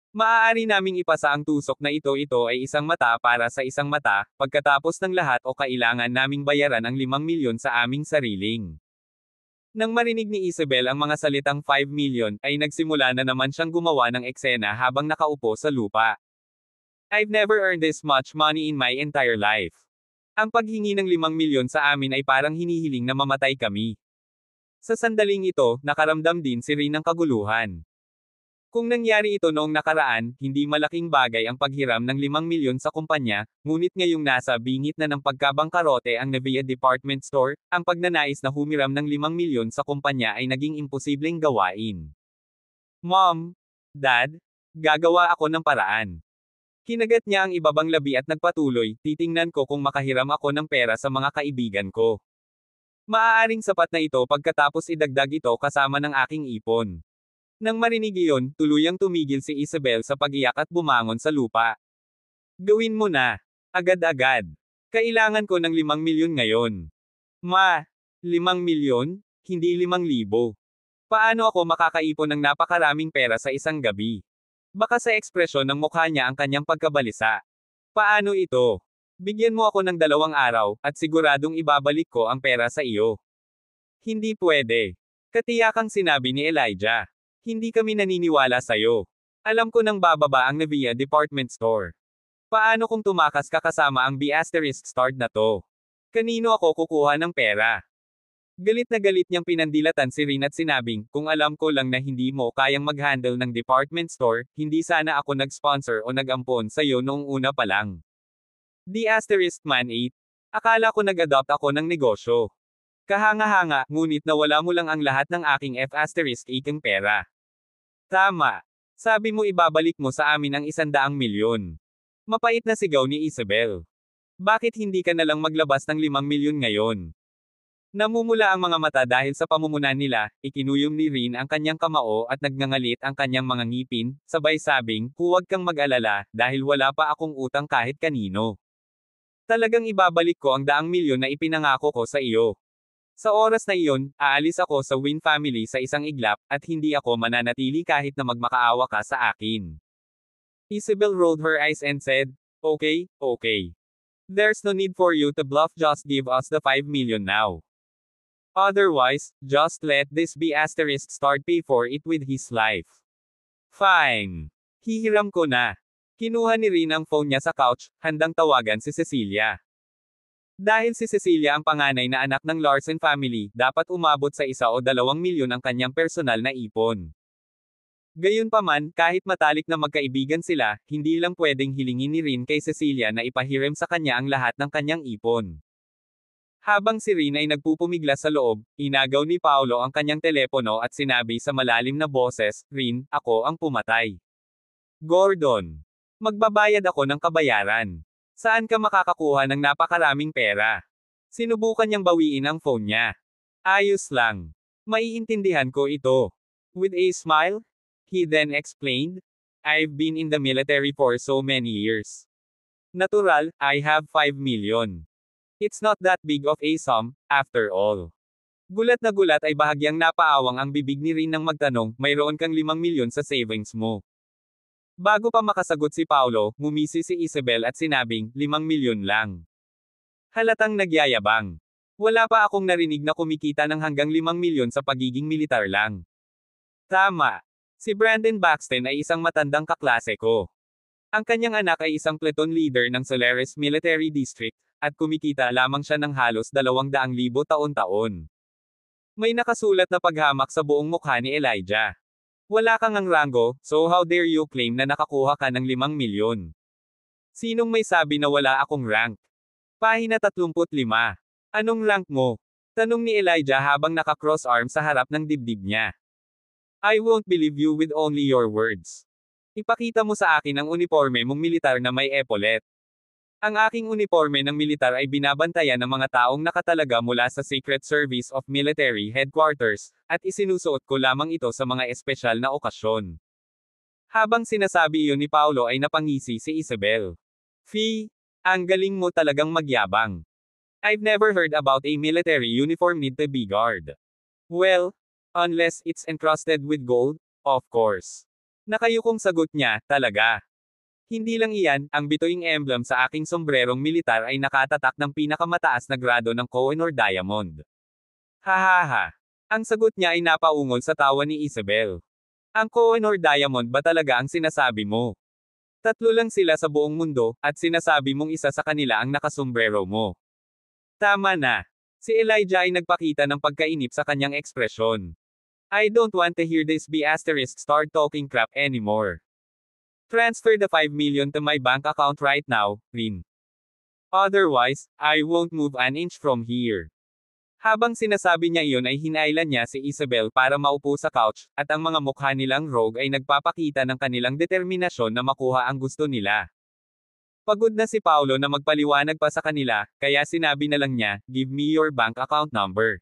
Maaari naming ipasa ang tusok na ito ay isang mata para sa isang mata, pagkatapos ng lahat o kailangan naming bayaran ang 5 milyon sa aming sariling. Nang marinig ni Isabel ang mga salitang 5 milyon, ay nagsimula na naman siyang gumawa ng eksena habang nakaupo sa lupa. I've never earned this much money in my entire life. Ang paghingi ng 5 milyon sa amin ay parang hinihiling na mamatay kami. Sa sandaling ito, nakaramdam din si Rin ng kaguluhan. Kung nangyari ito noong nakaraan, hindi malaking bagay ang paghiram ng 5 milyon sa kumpanya, ngunit ngayong nasa bingit na ng pagkabangkarote ang Navia Department Store, ang pagnanais na humiram ng 5 milyon sa kumpanya ay naging imposibleng gawain. Mom, Dad, gagawa ako ng paraan. Kinagat niya ang ibabang labi at nagpatuloy, titingnan ko kung makahiram ako ng pera sa mga kaibigan ko. Maaaring sapat na ito pagkatapos idagdag ito kasama ng aking ipon. Nang marinig iyon, tuluyang tumigil si Isabel sa pag-iyak at bumangon sa lupa. Gawin mo na. Agad-agad. Kailangan ko ng 5 milyon ngayon. Ma, 5 milyon? Hindi 5,000. Paano ako makakaipon ng napakaraming pera sa isang gabi? Baka sa ekspresyon ng mukha niya ang kanyang pagkabalisa. Paano ito? Bigyan mo ako ng 2 araw, at siguradong ibabalik ko ang pera sa iyo. Hindi pwede. Katiyakang sinabi ni Elijah. Hindi kami naniniwala sa'yo. Alam ko nang bababa ang Navia Department Store. Paano kung tumakas ka kasama ang B***start na to? Kanino ako kukuha ng pera? Galit na galit niyang pinandilatan si Rin at sinabing, kung alam ko lang na hindi mo kayang mag-handle ng department store, hindi sana ako nag-sponsor o nag-ampon sa'yo noong una pa lang. D***man 8. Akala ko nag-adopt ako ng negosyo. Kahanga-hanga, ngunit nawala mo lang ang lahat ng aking F***ikang pera. Tama. Sabi mo ibabalik mo sa amin ang 100 milyon. Mapait na sigaw ni Isabel. Bakit hindi ka nalang maglabas ng 5 milyon ngayon? Namumula ang mga mata dahil sa pamumunan nila, ikinuyom ni Rin ang kanyang kamao at nagngangalit ang kanyang mga ngipin, sabay sabing, huwag kang mag-alala, dahil wala pa akong utang kahit kanino. Talagang ibabalik ko ang 100 milyon na ipinangako ko sa iyo. Sa oras na iyon, aalis ako sa Win family sa isang iglap, at hindi ako mananatili kahit na magmakaawa ka sa akin. Isabel rolled her eyes and said, okay, okay. There's no need for you to bluff, just give us the 5 million now. Otherwise, just let this B***start pay for it with his life. Fine. Hihiram ko na. Kinuha ni Rin ang phone niya sa couch, handang tawagan si Cecilia. Dahil si Cecilia ang panganay na anak ng Larsen family, dapat umabot sa 1 o 2 milyon ang kanyang personal na ipon. Gayunpaman, kahit matalik na magkaibigan sila, hindi lang pwedeng hilingin ni Rin kay Cecilia na ipahiram sa kanya ang lahat ng kanyang ipon. Habang si Rin ay nagpupumiglas sa loob, inagaw ni Paulo ang kanyang telepono at sinabi sa malalim na boses, Rin, ako ang pumatay. Gordon. Magbabayad ako ng kabayaran. Saan ka makakakuha ng napakaraming pera? Sinubukan niyang bawiin ang phone niya. Ayos lang. Maiintindihan ko ito. With a smile, he then explained, I've been in the military for so many years. Natural, I have 5 million. It's not that big of a sum, after all. Gulat na gulat ay bahagyang napaawang ang bibig ni Rin nang magtanong, mayroon kang 5 milyon sa savings mo. Bago pa makasagot si Paulo, ngumisi si Isabel at sinabing, 5 milyon lang. Halatang nagyayabang. Wala pa akong narinig na kumikita ng hanggang 5 milyon sa pagiging militar lang. Tama. Si Brandon Baxton ay isang matandang kaklase ko. Ang kanyang anak ay isang platoon leader ng Solaris Military District, at kumikita lamang siya ng halos 200,000 taon-taon. May nakasulat na paghamak sa buong mukha ni Elijah. Wala kang ang rango, so how dare you claim na nakakuha ka ng 5 milyon? Sinong may sabi na wala akong rank? Pahina 35. Anong rank mo? Tanong ni Elijah habang naka-cross arm sa harap ng dibdib niya. I won't believe you with only your words. Ipakita mo sa akin ang uniforme mong militar na may epaulet. Ang aking uniforme ng militar ay binabantayan ng mga taong nakatalaga mula sa Secret Service of Military Headquarters, at isinusuot ko lamang ito sa mga espesyal na okasyon. Habang sinasabi iyon ni Paulo ay napangisi si Isabel. Fee, ang galing mo talagang magyabang. I've never heard about a military uniform need to be guard. Well, unless it's encrusted with gold, of course. Nakayukong sagot niya, talaga. Hindi lang iyan, ang bituing emblem sa aking sombrerong militar ay nakatatak ng pinakamataas na grado ng Kohinoor Diamond. Hahaha. Ang sagot niya ay napaungol sa tawa ni Isabel. Ang Kohinoor Diamond ba talaga ang sinasabi mo? 3 lang sila sa buong mundo, at sinasabi mong isa sa kanila ang nakasombrero mo. Tama na. Si Elijah ay nagpakita ng pagkainip sa kanyang ekspresyon. I don't want to hear this B** start talking crap anymore. Transfer the 5 million to my bank account right now, Rin. Otherwise, I won't move an inch from here. Habang sinasabi niya iyon ay hinailan niya si Isabel para maupo sa couch, at ang mga mukha nilang rogue ay nagpapakita ng kanilang determinasyon na makuha ang gusto nila. Pagod na si Paulo na magpaliwanag pa sa kanila, kaya sinabi na lang niya, give me your bank account number.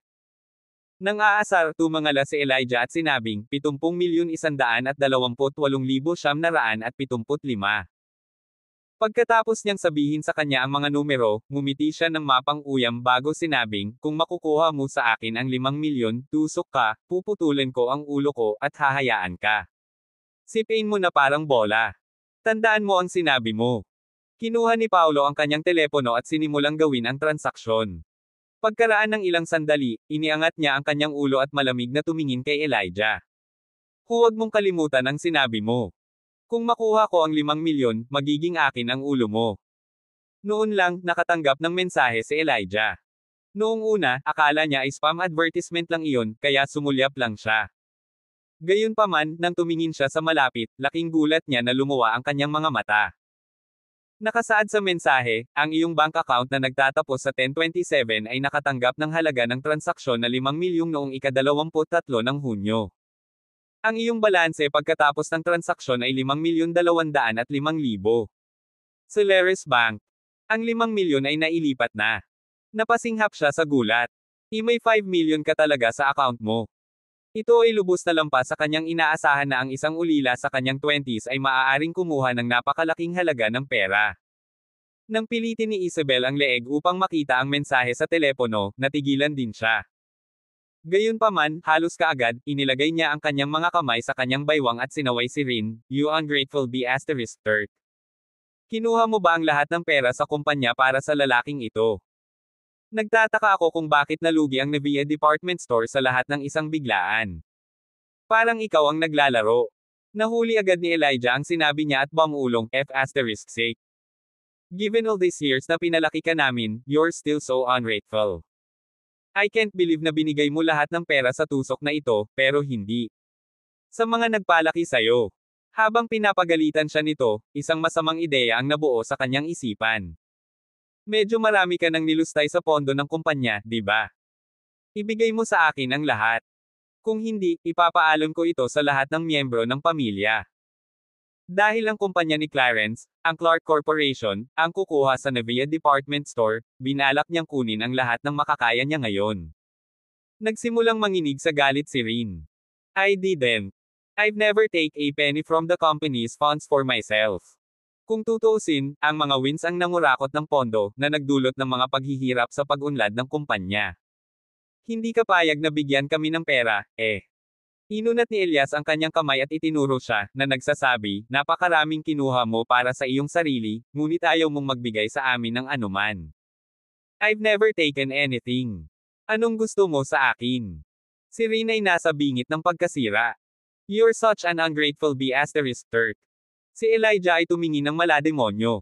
Nang aasar, tumangala si Elijah at sinabing, 70,128,975. Pagkatapos niyang sabihin sa kanya ang mga numero, ngumiti siya ng mapang-uyam bago sinabing, kung makukuha mo sa akin ang 5 milyon, tusok ka, puputulin ko ang ulo ko, at hahayaan ka. Sipin mo na parang bola. Tandaan mo ang sinabi mo. Kinuha ni Paulo ang kanyang telepono at sinimulang gawin ang transaksyon. Pagkaraan ng ilang sandali, iniangat niya ang kanyang ulo at malamig na tumingin kay Elijah. Huwag mong kalimutan ang sinabi mo. Kung makuha ko ang 5 milyon, magiging akin ang ulo mo. Noon lang, nakatanggap ng mensahe si Elijah. Noong una, akala niya ay spam advertisement lang iyon, kaya sumulyap lang siya. Gayunpaman, nang tumingin siya sa malapit, laking gulat niya na lumuwa ang kanyang mga mata. Nakasaad sa mensahe, ang iyong bank account na nagtatapos sa 1027 ay nakatanggap ng halaga ng transaksyon na 5 milyong noong ika-23 ng Hunyo. Ang iyong balanse pagkatapos ng transaksyon ay 5,205,000. Solaris Bank. Ang 5 milyon ay nailipat na. Napasinghap siya sa gulat. May 5 milyon ka talaga sa account mo. Ito ay lubos na lampas sa kanyang inaasahan na ang isang ulila sa kanyang 20s ay maaaring kumuha ng napakalaking halaga ng pera. Nang pilitin ni Isabel ang leeg upang makita ang mensahe sa telepono, natigilan din siya. Gayunpaman, halos kaagad, inilagay niya ang kanyang mga kamay sa kanyang baywang at sinaway si Rin, you ungrateful B****. Kinuha mo ba ang lahat ng pera sa kumpanya para sa lalaking ito? Nagtataka ako kung bakit nalugi ang Navia Department Store sa lahat ng isang biglaan. Parang ikaw ang naglalaro. Nahuli agad ni Elijah ang sinabi niya at bumulong, f***sake. Given all these years na pinalaki ka namin, you're still so ungrateful. I can't believe na binigay mo lahat ng pera sa tusok na ito, pero hindi. Sa mga nagpalaki sa'yo. Habang pinapagalitan siya nito, isang masamang ideya ang nabuo sa kanyang isipan. Medyo marami ka nang nilustay sa pondo ng kumpanya, di ba? Ibigay mo sa akin ang lahat. Kung hindi, ipapaalam ko ito sa lahat ng miyembro ng pamilya. Dahil ang kumpanya ni Clarence, ang Clark Corporation, ang kukuha sa Navia Department Store, binalak niyang kunin ang lahat ng makakaya niya ngayon. Nagsimulang manginig sa galit si Rin. I didn't. I've never take a penny from the company's funds for myself. Kung tutuusin, ang mga wins ang nangurakot ng pondo na nagdulot ng mga paghihirap sa pag-unlad ng kumpanya. Hindi ka payag na bigyan kami ng pera, eh. Inunat ni Elias ang kanyang kamay at itinuro siya, na nagsasabi, napakaraming kinuha mo para sa iyong sarili, ngunit ayaw mong magbigay sa amin ng anuman. I've never taken anything. Anong gusto mo sa akin? Si Rin ay nasa bingit ng pagkasira. You're such an ungrateful *Turk. Si Elijah ay tumingin ng malademonyo.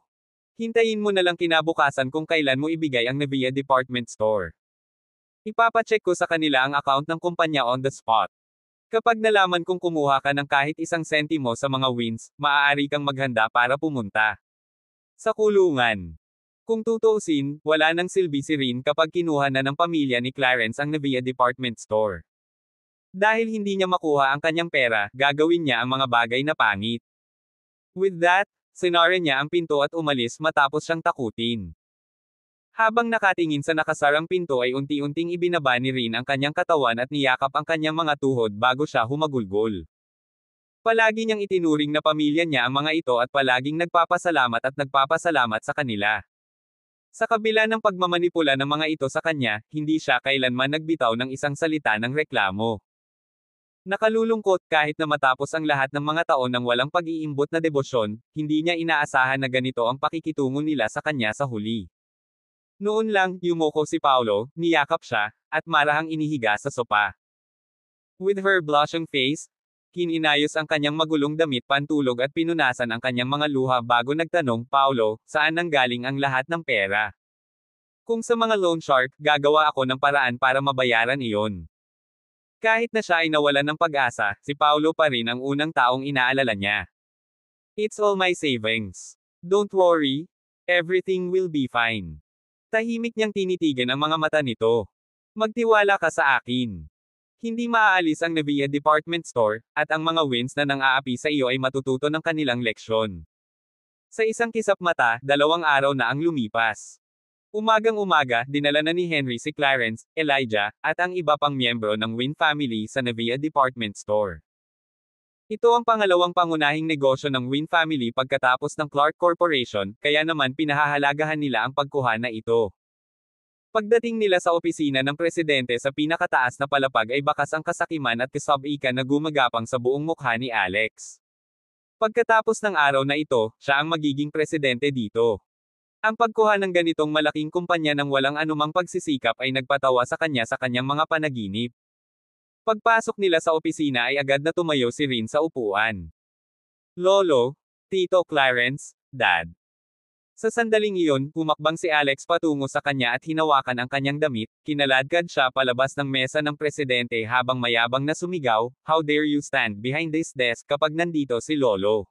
Hintayin mo na lang kinabukasan kung kailan mo ibigay ang Navia Department Store. Ipapacheck ko sa kanila ang account ng kumpanya on the spot. Kapag nalaman kong kumuha ka ng kahit isang sentimo sa mga wins, maaari kang maghanda para pumunta sa kulungan. Kung tutuusin, wala nang silbi si Rin kapag kinuha na ng pamilya ni Clarence ang Navia Department Store. Dahil hindi niya makuha ang kanyang pera, gagawin niya ang mga bagay na pangit. With that, sinara niya ang pinto at umalis matapos siyang takutin. Habang nakatingin sa nakasarang pinto ay unti-unting ibinaba ni Rin ang kanyang katawan at niyakap ang kanyang mga tuhod bago siya humagulgol. Palagi niyang itinuring na pamilya niya ang mga ito at palaging nagpapasalamat at nagpapasalamat sa kanila. Sa kabila ng pagmamanipula ng mga ito sa kanya, hindi siya kailanman nagbitaw ng isang salita ng reklamo. Nakalulungkot kahit na matapos ang lahat ng mga taon ng walang pag-iimbot na debosyon, hindi niya inaasahan na ganito ang pakikitungo nila sa kanya sa huli. Noon lang, yumoko si Paulo, niyakap siya, at marahang inihiga sa sopa. With her blushing face, kininayos ang kanyang magulong damit pantulog at pinunasan ang kanyang mga luha bago nagtanong, Paulo, saan nanggaling ang lahat ng pera? Kung sa mga loan shark, gagawa ako ng paraan para mabayaran iyon. Kahit na siya ay nawalan ng pag-asa, si Paulo pa rin ang unang taong inaalala niya. It's all my savings. Don't worry. Everything will be fine. Tahimik niyang tinitigan ang mga mata nito. Magtiwala ka sa akin. Hindi maaalis ang Navia Department Store, at ang mga wins na nang-aapi sa iyo ay matututo ng kanilang leksyon. Sa isang kisap mata, 2 araw na ang lumipas. Umagang-umaga, dinala na ni Henry si Clarence, Elijah, at ang iba pang miyembro ng Win family sa Navia Department Store. Ito ang pangalawang pangunahing negosyo ng Win family pagkatapos ng Clark Corporation, kaya naman pinahahalagahan nila ang pagkuha na ito. Pagdating nila sa opisina ng presidente sa pinakataas na palapag ay bakas ang kasakiman at kasab-ikan na gumagapang sa buong mukha ni Alex. Pagkatapos ng araw na ito, siya ang magiging presidente dito. Ang pagkuha ng ganitong malaking kumpanya ng walang anumang pagsisikap ay nagpatawa sa kanyang mga panaginip. Pagpasok nila sa opisina ay agad na tumayo si Rin sa upuan. Lolo, Tito Clarence, Dad. Sa sandaling iyon, humakbang si Alex patungo sa kanya at hinawakan ang kanyang damit, kinaladkad siya palabas ng mesa ng presidente habang mayabang na sumigaw, How dare you stand behind this desk kapag nandito si Lolo?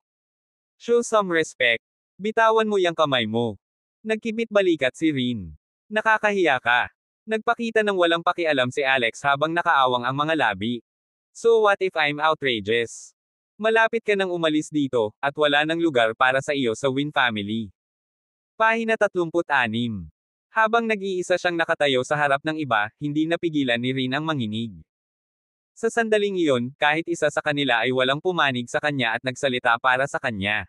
Show some respect. Bitawan mo yang kamay mo. Nagkibit balikat si Rin. Nakakahiya ka. Nagpakita ng walang pakialam si Alex habang nakaawang ang mga labi. So what if I'm outrageous? Malapit ka nang umalis dito, at wala nang lugar para sa iyo sa Win family. Pahina 36. Habang nag-iisa siyang nakatayo sa harap ng iba, hindi napigilan ni Rin ang manginig. Sa sandaling iyon, kahit isa sa kanila ay walang pumanig sa kanya at nagsalita para sa kanya.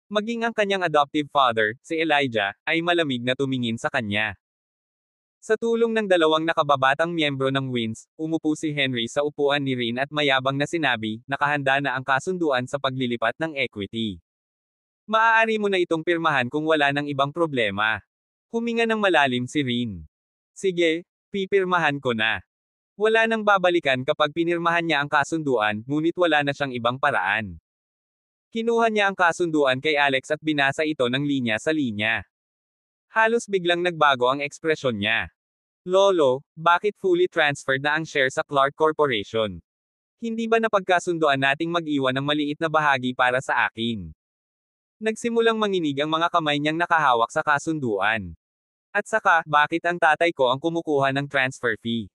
Maging ang kanyang adoptive father, si Elijah, ay malamig na tumingin sa kanya. Sa tulong ng 2 nakababatang miyembro ng Wins, umupo si Henry sa upuan ni Rin at mayabang na sinabi, nakahanda na ang kasunduan sa paglilipat ng equity. Maaari mo na itong pirmahan kung wala nang ibang problema. Huminga ng malalim si Rin. Sige, pipirmahan ko na. Wala nang babalikan kapag pinirmahan niya ang kasunduan, ngunit wala na siyang ibang paraan. Kinuha niya ang kasunduan kay Alex at binasa ito ng linya sa linya. Halos biglang nagbago ang ekspresyon niya. Lolo, bakit fully transferred na ang share sa Clark Corporation? Hindi ba napagkasunduan nating mag-iwan ng maliit na bahagi para sa akin? Nagsimulang manginig ang mga kamay niyang nakahawak sa kasunduan. At saka, bakit ang tatay ko ang kumukuha ng transfer fee?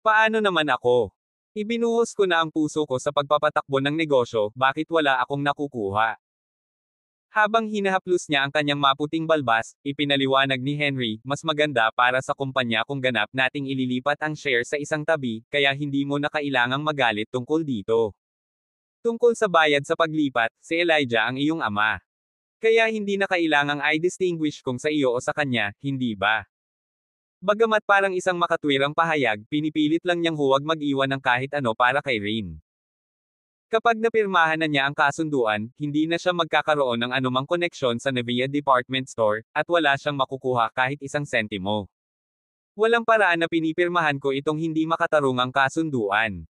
Paano naman ako? Ibinuhos ko na ang puso ko sa pagpapatakbo ng negosyo, bakit wala akong nakukuha? Habang hinahaplos niya ang kanyang maputing balbas, ipinaliwanag ni Henry, mas maganda para sa kumpanya kung ganap nating ililipat ang share sa isang tabi, kaya hindi mo na kailangang magalit tungkol dito. Tungkol sa bayad sa paglipat, si Elijah ang iyong ama. Kaya hindi na kailangang i-distinguish kung sa iyo o sa kanya, hindi ba? Bagamat parang isang makatwirang pahayag, pinipilit lang niyang huwag mag-iwan ng kahit ano para kay Rin. Kapag napirmahan na niya ang kasunduan, hindi na siya magkakaroon ng anumang koneksyon sa Navia Department Store, at wala siyang makukuha kahit isang sentimo. Walang paraan na pinipirmahan ko itong hindi makatarungang kasunduan.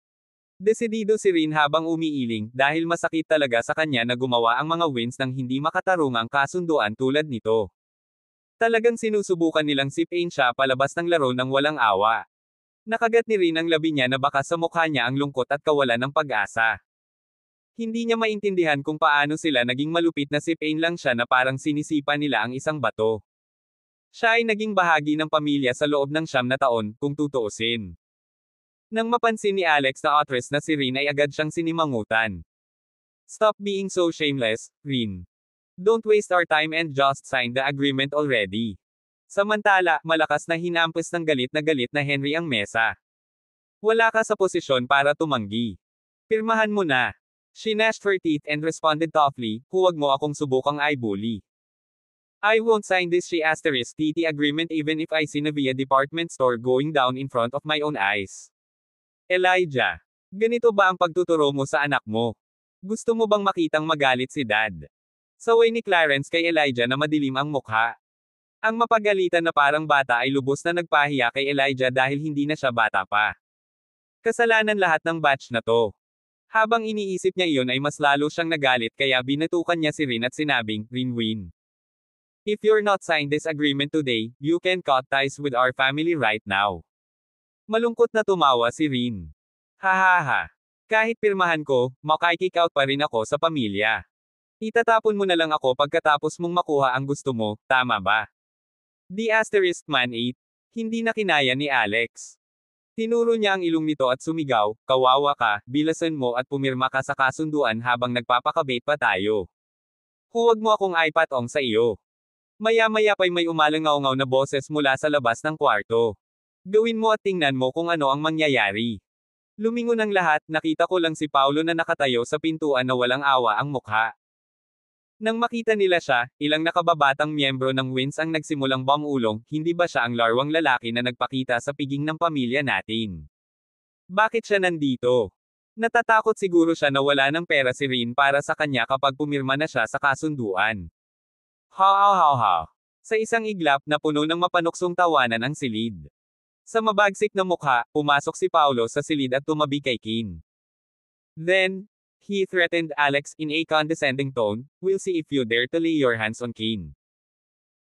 Desidido si Rin habang umiiling, dahil masakit talaga sa kanya na gumawa ang mga wins ng hindi makatarungang kasunduan tulad nito. Talagang sinusubukan nilang sipain siya palabas ng laro ng walang awa. Nakagat ni Rin ang labi niya na baka sa mukha niya ang lungkot at kawalan ng pag-asa. Hindi niya maintindihan kung paano sila naging malupit na sipain lang siya na parang sinisipa nila ang isang bato. Siya ay naging bahagi ng pamilya sa loob ng 9 na taon, kung tutuusin. Nang mapansin ni Alex na actress na si Rin ay agad siyang sinimangutan. Stop being so shameless, Rin. Don't waste our time and just sign the agreement already. Samantala, malakas na hinampas ng galit na Henry ang mesa. Wala ka sa posisyon para tumanggi. Pirmahan mo na. She gnashed her teeth and responded toughly, huwag mo akong subukang i-bully. I won't sign this she*TT agreement even if I see Navia department store going down in front of my own eyes. Elijah, ganito ba ang pagtuturo mo sa anak mo? Gusto mo bang makitang magalit si Dad? Saway ni Clarence kay Elijah na madilim ang mukha. Ang mapagalitan na parang bata ay lubos na nagpahiya kay Elijah dahil hindi na siya bata pa. Kasalanan lahat ng batch na to. Habang iniisip niya iyon ay mas lalo siyang nagalit kaya binatukan niya si Rin at sinabing, Rinwin. If you're not signed this agreement today, you can cut ties with our family right now. Malungkot na tumawa si Rin. Hahaha. Kahit pirmahan ko, makikick out pa rin ako sa pamilya. Itatapon mo na lang ako pagkatapos mong makuha ang gusto mo, tama ba? The*man 8. Hindi na kinaya ni Alex. Tinuro niya ang ilong nito at sumigaw, kawawa ka, bilasan mo at pumirma ka sa kasunduan habang nagpapakabait pa tayo. Huwag mo akong ipatong sa iyo. Maya-maya pa'y may umalangaw-ngaw na boses mula sa labas ng kwarto. Gawin mo at tingnan mo kung ano ang mangyayari. Lumingon ang lahat, nakita ko lang si Paulo na nakatayo sa pintuan na walang awa ang mukha. Nang makita nila siya, ilang nakababatang miyembro ng Wins ang nagsimulang bangulong, hindi ba siya ang larwang lalaki na nagpakita sa piging ng pamilya natin? Bakit siya nandito? Natatakot siguro siya na wala ng pera si Rin para sa kanya kapag pumirma na siya sa kasunduan. Ha. Sa isang iglap na puno ng mapanuksong tawanan ang silid. Sa mabagsik na mukha, pumasok si Paulo sa silid at tumabi kay Kin. Then, he threatened Alex in a condescending tone, we'll see if you dare to lay your hands on Kin.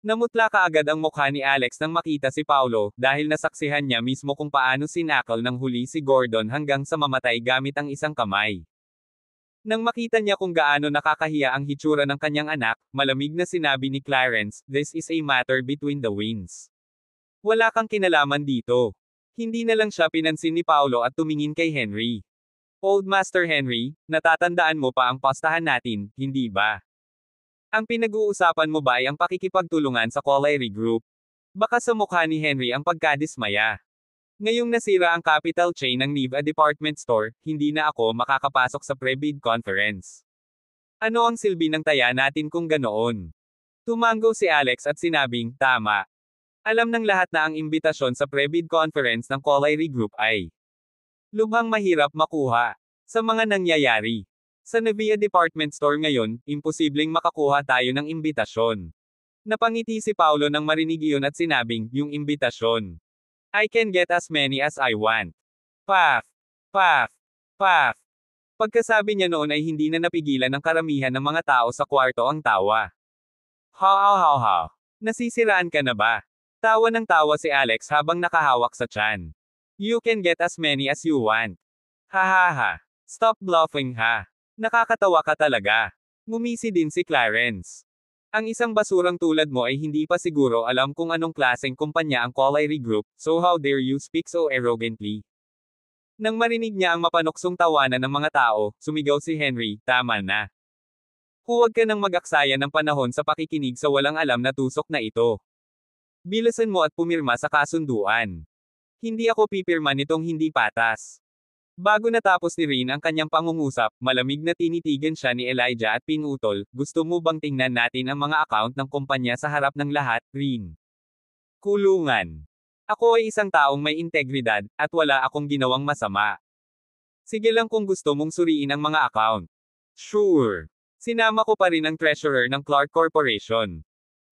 Namutla kaagad ang mukha ni Alex nang makita si Paulo, dahil nasaksihan niya mismo kung paano sinakal ng huli si Gordon hanggang sa mamatay gamit ang isang kamay. Nang makita niya kung gaano nakakahiya ang hitsura ng kanyang anak, malamig na sinabi ni Clarence, this is a matter between the Wins. Wala kang kinalaman dito. Hindi na lang siya pinansin ni Paulo at tumingin kay Henry. Old Master Henry, natatandaan mo pa ang pastahan natin, hindi ba? Ang pinag-uusapan mo ba ay ang pakikipagtulungan sa Collieri Group? Baka sa mukha ni Henry ang pagkadismaya. Ngayong nasira ang capital chain ng Navia Department Store, hindi na ako makakapasok sa pre-bid conference. Ano ang silbi ng taya natin kung ganoon? Tumango si Alex at sinabing, tama. Alam ng lahat na ang imbitasyon sa pre-bid conference ng Collieri Group ay lubhang mahirap makuha. Sa mga nangyayari sa Navia Department Store ngayon, imposibleng makakuha tayo ng imbitasyon. Napangiti si Paulo nang marinig iyon at sinabing, yung imbitasyon. I can get as many as I want. Paf! Paf! Paf! Pagkasabi niya noon ay hindi na napigilan ng karamihan ng mga tao sa kwarto ang tawa. Ha. Nasisiraan ka na ba? Tawa ng tawa si Alex habang nakahawak sa tiyan. You can get as many as you want. Ha. Stop bluffing ha. Nakakatawa ka talaga. Ngumisi din si Clarence. Ang isang basurang tulad mo ay hindi pa siguro alam kung anong klaseng kumpanya ang Collieri Group, so how dare you speak so arrogantly? Nang marinig niya ang mapanuksong tawanan ng mga tao, sumigaw si Henry, tama na. Huwag ka nang mag-aksaya ng panahon sa pakikinig sa walang alam na tusok na ito. Bilisan mo at pumirma sa kasunduan. Hindi ako pipirma nitong hindi patas. Bago natapos ni Rin ang kanyang pangungusap, malamig na tinitigan siya ni Elijah at pinutol, gusto mo bang tingnan natin ang mga account ng kumpanya sa harap ng lahat, Rin? Kulungan. Ako ay isang taong may integridad, at wala akong ginawang masama. Sige lang kung gusto mong suriin ang mga account. Sure. Sinama ko pa rin ang treasurer ng Clark Corporation.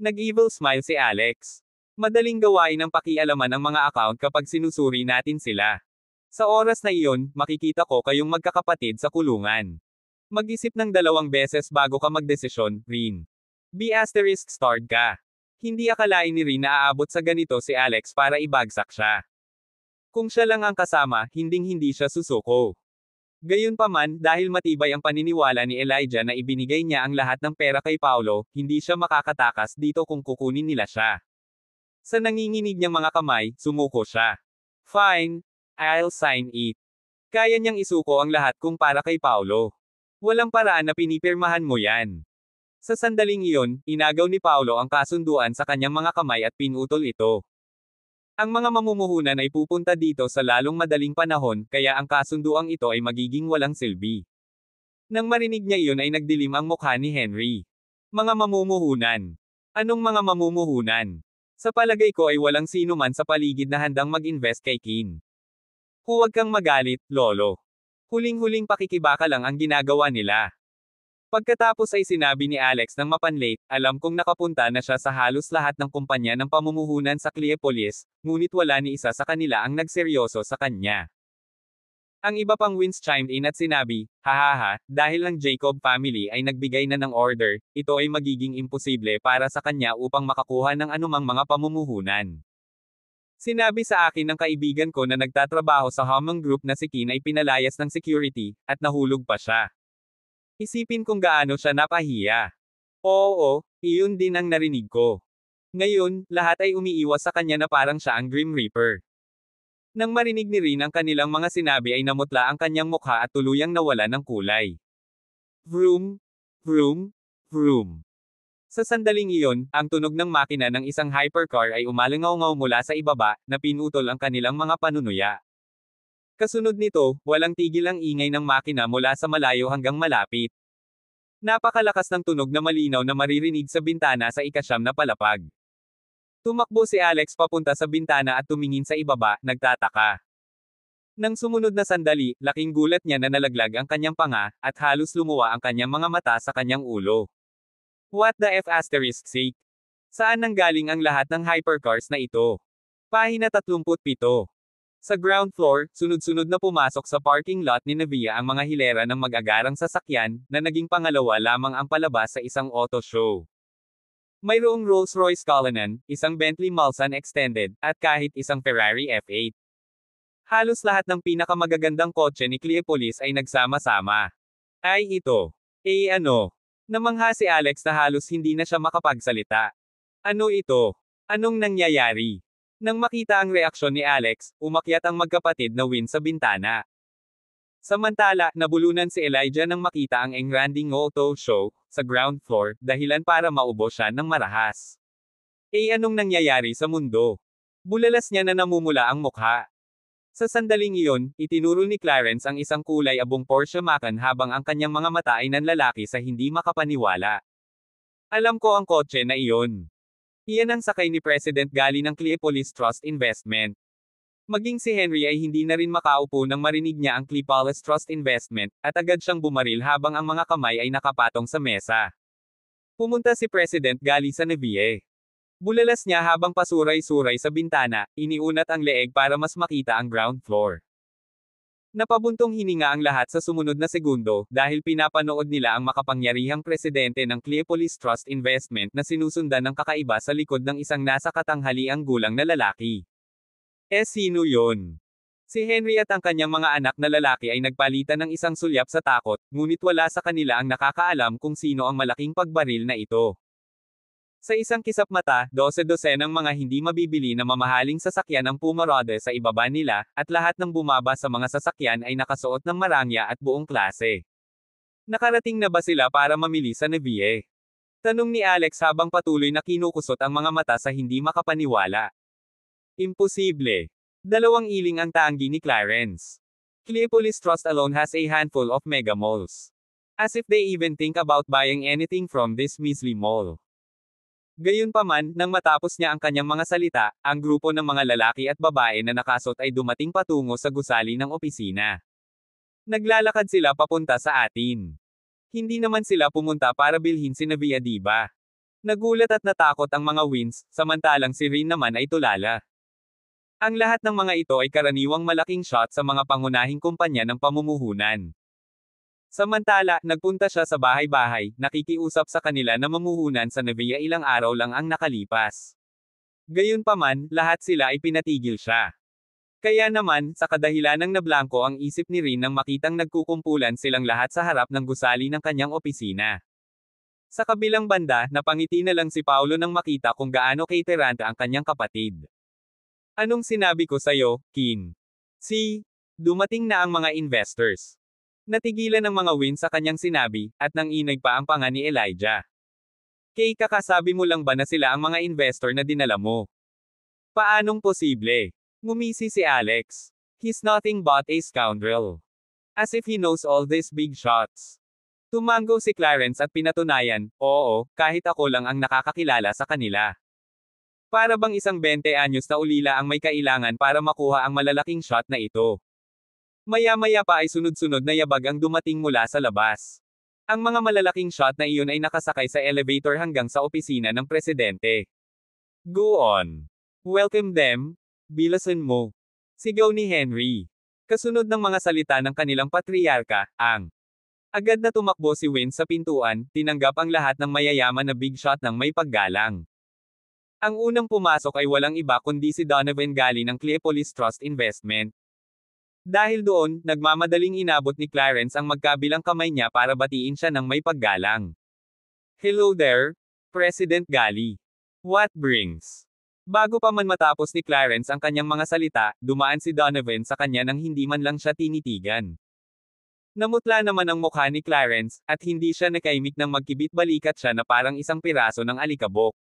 Nag-evil smile si Alex. Madaling gawain ang pakialaman ang mga account kapag sinusuri natin sila. Sa oras na iyon, makikita ko kayong magkakapatid sa kulungan. Mag-isip ng 2 beses bago ka magdesisyon, Rin. ****starred ka. Hindi akalain ni Rin na aabot sa ganito si Alex para ibagsak siya. Kung siya lang ang kasama, hinding-hindi siya susuko. Gayunpaman, dahil matibay ang paniniwala ni Elijah na ibinigay niya ang lahat ng pera kay Paulo, hindi siya makakatakas dito kung kukunin nila siya. Sa nanginginig niyang mga kamay, sumuko siya. Fine. I'll sign it. Kaya niyang isuko ang lahat kung para kay Paulo. Walang paraan na pinipirmahan mo yan. Sa sandaling iyon, inagaw ni Paulo ang kasunduan sa kanyang mga kamay at pinutol ito. Ang mga mamumuhunan ay pupunta dito sa lalong madaling panahon, kaya ang kasunduang ito ay magiging walang silbi. Nang marinig niya iyon ay nagdilim ang mukha ni Henry. Mga mamumuhunan. Anong mga mamumuhunan? Sa palagay ko ay walang sino man sa paligid na handang mag-invest kay Kin. Huwag kang magalit, Lolo. Huling-huling pakikibaka lang ang ginagawa nila. Pagkatapos ay sinabi ni Alex ng mapanlate, alam kong nakapunta na siya sa halos lahat ng kumpanya ng pamumuhunan sa Cleopolis, ngunit wala ni isa sa kanila ang nagseryoso sa kanya. Ang iba pang wins chimed in at sinabi, hahaha, dahil ang Jacob family ay nagbigay na ng order, ito ay magiging imposible para sa kanya upang makakuha ng anumang mga pamumuhunan. Sinabi sa akin ng kaibigan ko na nagtatrabaho sa Hammond Group na si Kin ay pinalayas ng security, at nahulog pa siya. Isipin kung gaano siya napahiya. Oo, iyon din ang narinig ko. Ngayon, lahat ay umiiwas sa kanya na parang siya ang Grim Reaper. Nang marinig ni Rin ang kanilang mga sinabi ay namutla ang kanyang mukha at tuluyang nawala ng kulay. Vroom, vroom, vroom. Sa sandaling iyon, ang tunog ng makina ng isang hypercar ay umalingaw-ngaw mula sa ibaba, na pinutol ang kanilang mga panunuya. Kasunod nito, walang tigil ang ingay ng makina mula sa malayo hanggang malapit. Napakalakas ng tunog na malinaw na maririnig sa bintana sa ika-9 na palapag. Tumakbo si Alex papunta sa bintana at tumingin sa ibaba, nagtataka. Nang sumunod na sandali, laking gulat niya na nalaglag ang kanyang panga, at halos lumuwa ang kanyang mga mata sa kanyang ulo. What the F*** sake? Saan nanggaling ang lahat ng hypercars na ito? Pahina 37. Sa ground floor, sunod-sunod na pumasok sa parking lot ni Navia ang mga hilera ng mag-agarang sasakyan, na naging pangalawa lamang ang palabas sa isang auto show. Mayroong Rolls-Royce Cullinan, isang Bentley Mulsanne Extended, at kahit isang Ferrari F8. Halos lahat ng pinakamagagandang kotse ni Cleopolis ay nagsama-sama. Ay ito. Ano? Namangha si Alex na halos hindi na siya makapagsalita. Ano ito? Anong nangyayari? Nang makita ang reaksyon ni Alex, umakyat ang magkapatid na Win sa bintana. Samantala, nabulunan si Elijah nang makita ang engranding auto show sa ground floor, dahilan para maubos siya ng marahas. Anong nangyayari sa mundo? Bulalas niya na namumula ang mukha. Sa sandaling iyon, itinuro ni Clarence ang isang kulay abong Porsche Macan habang ang kanyang mga mata ay nanlalaki sa hindi makapaniwala. Alam ko ang kotse na iyon. Iyan ang sakay ni President Gali ng Cleopolis Trust Investment. Maging si Henry ay hindi na rin makaupo nang marinig niya ang Cleopolis Trust Investment, at agad siyang bumaril habang ang mga kamay ay nakapatong sa mesa. Pumunta si President Gali sa Navia. Bulalas niya habang pasuray-suray sa bintana, iniunat ang leeg para mas makita ang ground floor. Napabuntong hininga ang lahat sa sumunod na segundo, dahil pinapanood nila ang makapangyarihang presidente ng Cleopolis Trust Investment na sinusundan ng kakaiba sa likod ng isang nasa katanghaliang gulang na lalaki. Sino yon? Si Henry at ang kanyang mga anak na lalaki ay nagpalitan ng isang sulyap sa takot, ngunit wala sa kanila ang nakakaalam kung sino ang malaking pagbaril na ito. Sa isang kisap mata, 12-dosenang mga hindi mabibili na mamahaling sasakyan ang pumarode sa ibaba nila, at lahat ng bumaba sa mga sasakyan ay nakasuot ng marangya at buong klase. Nakarating na ba sila para mamili sa Navie? Tanong ni Alex habang patuloy na kinukusot ang mga mata sa hindi makapaniwala. Imposible. Dalawang iling ang tanggi ni Clarence. Cleopolis Trust alone has a handful of mega malls. As if they even think about buying anything from this measly mall. Gayunpaman, nang matapos niya ang kanyang mga salita, ang grupo ng mga lalaki at babae na nakasot ay dumating patungo sa gusali ng opisina. Naglalakad sila papunta sa atin. Hindi naman sila pumunta para bilhin si Navia, diba? Nagulat at natakot ang mga Wins, samantalang si Rin naman ay tulala. Ang lahat ng mga ito ay karaniwang malaking shot sa mga pangunahing kumpanya ng pamumuhunan. Samantala, nagpunta siya sa bahay-bahay, nakikiusap sa kanila na mamuhunan sa Navia ilang araw lang ang nakalipas. Gayunpaman, lahat sila ay pinatigil siya. Kaya naman, sa kadahilanang nablangko ang isip ni Rin nang makitang nagkukumpulan silang lahat sa harap ng gusali ng kanyang opisina. Sa kabilang banda, napangiti na lang si Paulo nang makita kung gaano caterante ang kanyang kapatid. Anong sinabi ko sa'yo, Kin? Dumating na ang mga investors. Natigilan ng mga Wins sa kanyang sinabi, at nanginig pa ang panga ni Elijah. Kay kakasabi mo lang ba na sila ang mga investor na dinala mo? Paanong posible? Ngumisi si Alex. He's nothing but a scoundrel. As if he knows all these big shots. Tumango si Clarence at pinatunayan, oo, kahit ako lang ang nakakakilala sa kanila. Para bang isang 20 anyos na ulila ang may kailangan para makuha ang malalaking shot na ito. Maya-maya pa ay sunod-sunod na yabag ang dumating mula sa labas. Ang mga malalaking shot na iyon ay nakasakay sa elevator hanggang sa opisina ng presidente. Go on. Welcome them. Bilasan mo. Sigaw ni Henry. Kasunod ng mga salita ng kanilang patriarka, agad na tumakbo si Win sa pintuan, tinanggap ang lahat ng mayayaman na big shot ng may paggalang. Ang unang pumasok ay walang iba kundi si Donovan Gali ng Cleopolis Trust Investment. Dahil doon, nagmamadaling inabot ni Clarence ang magkabilang kamay niya para batiin siya ng may paggalang. Hello there, President Gali. What brings? Bago pa man matapos ni Clarence ang kanyang mga salita, dumaan si Donovan sa kanya nang hindi man lang siya tinitigan. Namutla naman ang mukha ni Clarence, at hindi siya nakaimik nang magkibit-balikat siya na parang isang piraso ng alikabok.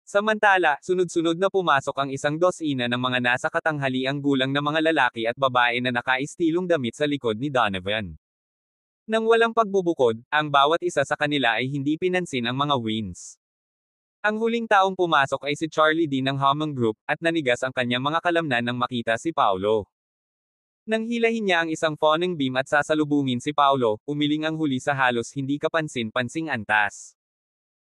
Samantala, sunod-sunod na pumasok ang isang dosina ng mga nasa katanghaliang gulang na mga lalaki at babae na nakaistilong damit sa likod ni Donovan. Nang walang pagbubukod, ang bawat isa sa kanila ay hindi pinansin ang mga Wins. Ang huling taong pumasok ay si Charlie D ng Hammond Group, at nanigas ang kanyang mga kalamnan nang makita si Paulo. Nang hilahin niya ang isang fawning beam at sasalubungin si Paulo, umiling ang huli sa halos hindi kapansin-pansing antas.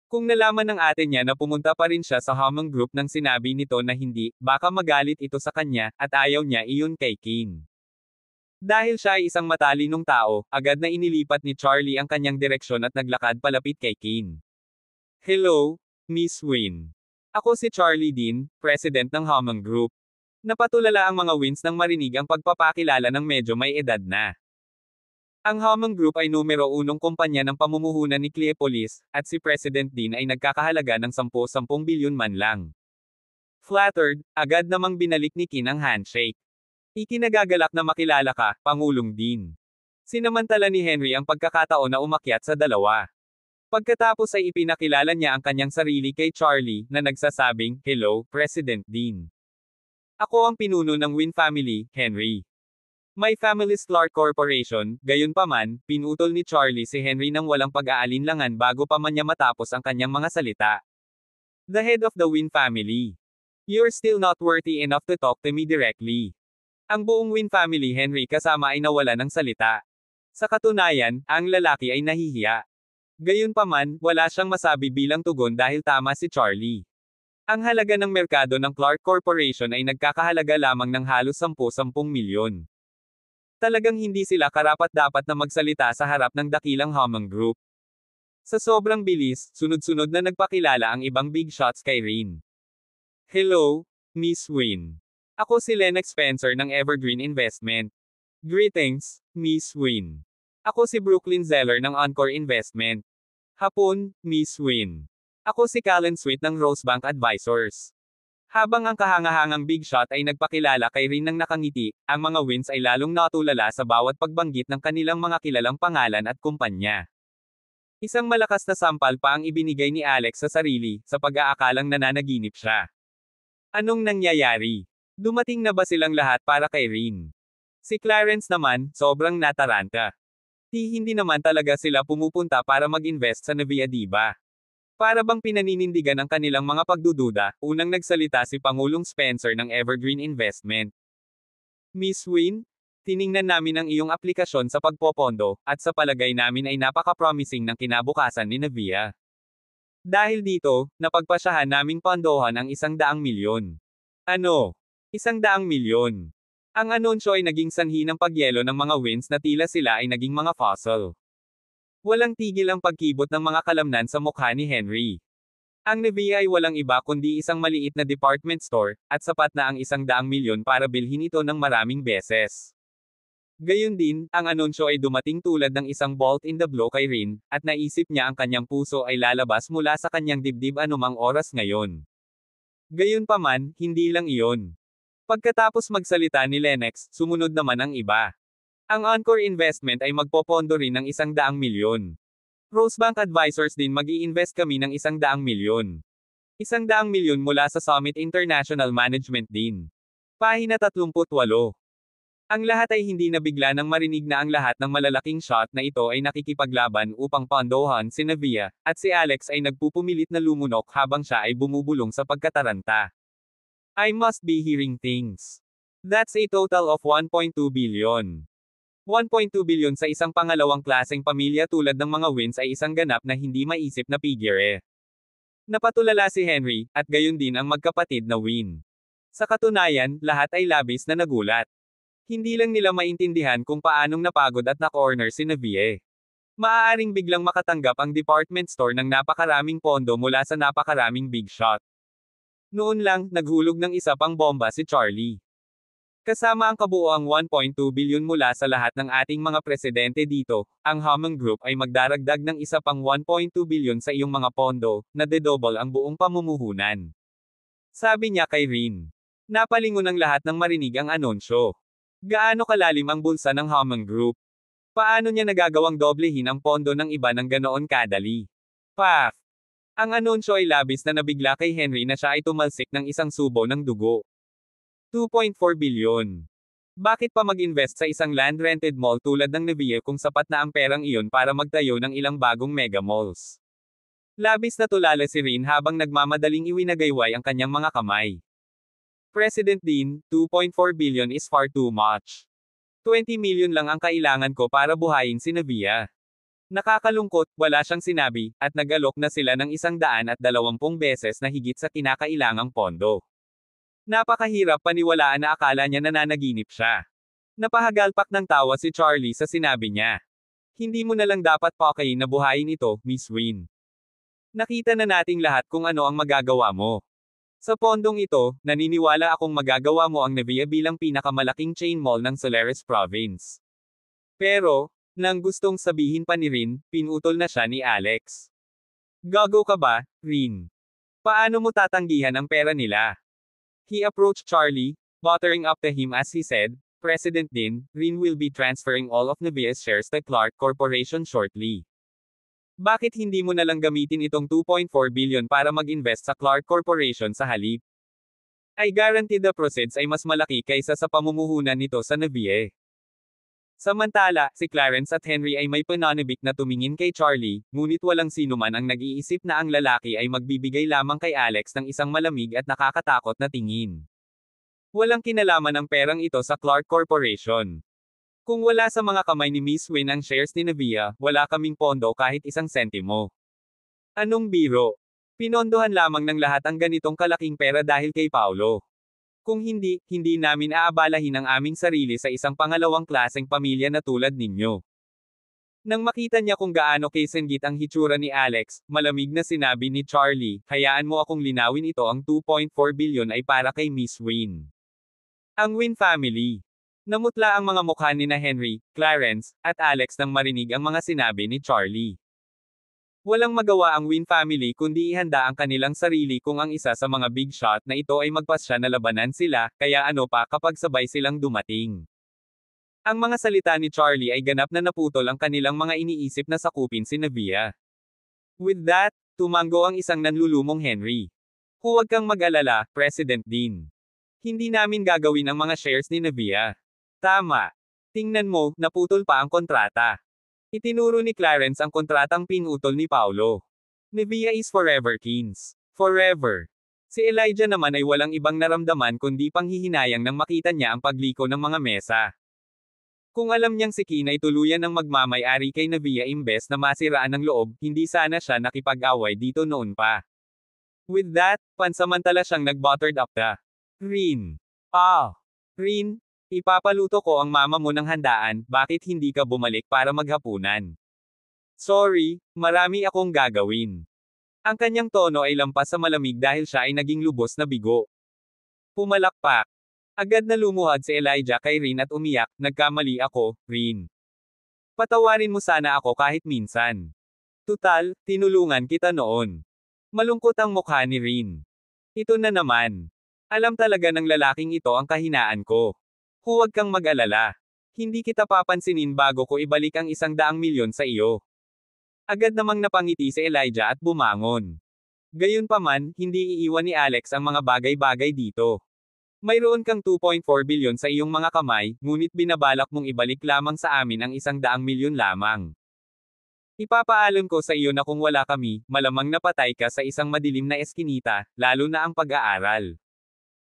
Kung nalaman ng ate niya na pumunta pa rin siya sa Hammond Group nang sinabi nito na hindi, baka magalit ito sa kanya, at ayaw niya iyon kay Kin. Dahil siya ay isang matalinong tao, agad na inilipat ni Charlie ang kanyang direksyon at naglakad palapit kay Kin. Hello, Miss Win. Ako si Charlie Dean, President ng Hammond Group. Napatulala ang mga Wins nang marinig ang pagpapakilala ng medyo may edad na. Ang Hammond Group ay numero 1 kumpanya ng pamumuhunan ni Cleopolis, at si President Dean ay nagkakahalaga ng 10 bilyon man lang. Flattered, agad namang binalik ni Kin ang handshake. Ikinagagalak na makilala ka, Pangulong Dean. Sinamantala ni Henry ang pagkakataon na umakyat sa dalawa. Pagkatapos ay ipinakilala niya ang kanyang sarili kay Charlie, na nagsasabing, Hello, President Dean. Ako ang pinuno ng Win Family, Henry. My family's Clark Corporation, gayunpaman, pinutol ni Charlie si Henry nang walang pag-aalinlangan bago pa man niya matapos ang kanyang mga salita. The head of the Win family. You're still not worthy enough to talk to me directly. Ang buong Win family Henry kasama ay nawala ng salita. Sa katunayan, ang lalaki ay nahihiya. Gayunpaman, wala siyang masabi bilang tugon dahil tama si Charlie. Ang halaga ng merkado ng Clark Corporation ay nagkakahalaga lamang ng halos 10 milyon. Talagang hindi sila karapat-dapat na magsalita sa harap ng dakilang Hammond Group. Sa sobrang bilis, sunod-sunod na nagpakilala ang ibang big shots kay Rin. Hello, Miss Win. Ako si Lennox Spencer ng Evergreen Investment. Greetings, Miss Win. Ako si Brooklyn Zeller ng Encore Investment. Hapon, Miss Win. Ako si Callan Sweet ng Rosebank Advisors. Habang ang kahangahangang big shot ay nagpakilala kay Rin ng nakangiti, ang mga wins ay lalong natulala sa bawat pagbanggit ng kanilang mga kilalang pangalan at kumpanya. Isang malakas na sampal pa ang ibinigay ni Alex sa sarili, sa pag-aakalang nananaginip siya. Anong nangyayari? Dumating na ba silang lahat para kay Rin? Si Clarence naman, sobrang nataranta. Hindi naman talaga sila pumupunta para mag-invest sa Navia, diba? Para bang pinaninindigan ang kanilang mga pagdududa, unang nagsalita si Pangulong Spencer ng Evergreen Investment. Miss Win, tiningnan namin ang iyong aplikasyon sa pagpopondo, at sa palagay namin ay napaka-promising ng kinabukasan ni Navia. Dahil dito, napagpasyahan naming pondohan ang 100 milyon. Ano? 100 milyon. Ang anunsyo ay naging sanhi ng pagyelo ng mga wins na tila sila ay naging mga fossil. Walang tigil ang pagkibot ng mga kalamnan sa mukha ni Henry. Ang Navia ay walang iba kundi isang maliit na department store, at sapat na ang 100 milyon para bilhin ito ng maraming beses. Gayun din, ang anunsyo ay dumating tulad ng isang bolt in the blue kay Rin, at naisip niya ang kanyang puso ay lalabas mula sa kanyang dibdib anumang oras ngayon. Gayunpaman, hindi lang iyon. Pagkatapos magsalita ni Lennox, sumunod naman ang iba. Ang Encore Investment ay magpopondo rin ng 100 milyon. Rosebank Advisors din mag-i-invest kami ng 100 milyon. 100 milyon mula sa Summit International Management din. Pahina 38. Ang lahat ay hindi nabigla nang marinig na ang lahat ng malalaking shot na ito ay nakikipaglaban upang pondohan si Navia, at si Alex ay nagpupumilit na lumunok habang siya ay bumubulong sa pagkataranta. I must be hearing things. That's a total of 1.2 billion. 1.2 billion sa isang pangalawang klaseng pamilya tulad ng mga wins ay isang ganap na hindi maisip na figure. Napatulala si Henry, at gayon din ang magkapatid na Win. Sa katunayan, lahat ay labis na nagulat. Hindi lang nila maintindihan kung paanong napagod at na-corner si Navia. Maaaring biglang makatanggap ang department store ng napakaraming pondo mula sa napakaraming big shot. Noon lang, naghulog ng isa pang bomba si Charlie. Kasama ang kabuoang 1.2 bilyon mula sa lahat ng ating mga presidente dito, ang Hammond Group ay magdaragdag ng isa pang 1.2 bilyon sa iyong mga pondo, na dedouble ang buong pamumuhunan. Sabi niya kay Rin. Napalingon ang lahat ng marinig ang anunsyo. Gaano kalalim ang bulsa ng Hammond Group? Paano niya nagagawang doblehin ang pondo ng iba ng ganoon kadali? Paf! Ang anunsyo ay labis na nabigla kay Henry na siya ay tumalsik ng isang subo ng dugo. 2.4 bilyon. Bakit pa mag-invest sa isang land-rented mall tulad ng Navia kung sapat na ang perang iyon para magtayo ng ilang bagong mega malls? Labis na tulala si Rin habang nagmamadaling iwinagayway ang kanyang mga kamay. President Dean, 2.4 billion is far too much. 20 million lang ang kailangan ko para buhayin si Navia. Nakakalungkot, wala siyang sinabi, at nag-alok na sila ng 120 beses na higit sa kinakailangang pondo. Napakahirap paniwalaan na akala niya nananaginip siya. Napahagalpak ng tawa si Charlie sa sinabi niya. Hindi mo na lang dapat pakayin na buhayin ito, Miss Win. Nakita na nating lahat kung ano ang magagawa mo. Sa pondong ito, naniniwala akong magagawa mo ang Navia bilang pinakamalaking chain mall ng Solares Province. Pero, nang gustong sabihin pa ni Rin, pinutol na siya ni Alex. Gago ka ba, Rin? Paano mo tatanggihan ang pera nila? He approached Charlie, buttering up to him as he said, President Din, Rin will be transferring all of Navia's shares to Clark Corporation shortly. Bakit hindi mo na lang gamitin itong 2.4 billion para mag-invest sa Clark Corporation sa halip? I guarantee the proceeds ay mas malaki kaysa sa pamumuhunan nito sa Navia. Samantala, si Clarence at Henry ay may pananabik na tumingin kay Charlie, ngunit walang sino man ang nag-iisip na ang lalaki ay magbibigay lamang kay Alex ng isang malamig at nakakatakot na tingin. Walang kinalaman ang perang ito sa Clark Corporation. Kung wala sa mga kamay ni Miss Win ang shares ni Navia, wala kaming pondo kahit isang sentimo. Anong biro? Pinondohan lamang ng lahat ang ganitong kalaking pera dahil kay Paulo. Kung hindi, hindi namin aabalahin ang aming sarili sa isang pangalawang klaseng pamilya na tulad ninyo. Nang makita niya kung gaano kasenggit ang hitsura ni Alex, malamig na sinabi ni Charlie, hayaan mo akong linawin ito, ang 2.4 billion ay para kay Miss Win. Ang Win family. Namutla ang mga mukha ni na Henry, Clarence, at Alex nang marinig ang mga sinabi ni Charlie. Walang magawa ang Win family kundi ihanda ang kanilang sarili kung ang isa sa mga big shot na ito ay magpasya na labanan sila, kaya ano pa kapag sabay silang dumating. Ang mga salita ni Charlie ay ganap na naputol ang kanilang mga iniisip na sakupin si Navia. With that, tumango ang isang nanlulumong Henry. Huwag kang mag-alala, President Dean. Hindi namin gagawin ang mga shares ni Navia. Tama. Tingnan mo, naputol pa ang kontrata. Itinuro ni Clarence ang kontratang pinutol ni Paulo. Navia is forever Kings. Forever. Si Elijah naman ay walang ibang naramdaman kundi panghihinayang nang makita niya ang pagliko ng mga mesa. Kung alam niyang si Kin ay tuluyan ng magmamay-ari kay Navia imbes na masiraan ng loob, hindi sana siya nakipag-away dito noon pa. With that, pansamantala siyang nag-buttered up the Rin. Rin, ipapaluto ko ang mama mo ng handaan, bakit hindi ka bumalik para maghapunan? Sorry, marami akong gagawin. Ang kanyang tono ay lampas sa malamig dahil siya ay naging lubos na bigo. Pumalakpak. Agad na lumuhad si Elijah kay Rin at umiyak, nagkamali ako, Rin. Patawarin mo sana ako kahit minsan. Tutal, tinulungan kita noon. Malungkot ang mukha ni Rin. Ito na naman. Alam talaga ng lalaking ito ang kahinaan ko. Huwag kang mag-alala. Hindi kita papansinin bago ko ibalik ang 100 milyon sa iyo. Agad namang napangiti si Elijah at bumangon. Gayunpaman, hindi iiwan ni Alex ang mga bagay-bagay dito. Mayroon kang 2.4 bilyon sa iyong mga kamay, ngunit binabalak mong ibalik lamang sa amin ang 100 milyon lamang. Ipapaalam ko sa iyo na kung wala kami, malamang napatay ka sa isang madilim na eskinita, lalo na ang pag-aaral.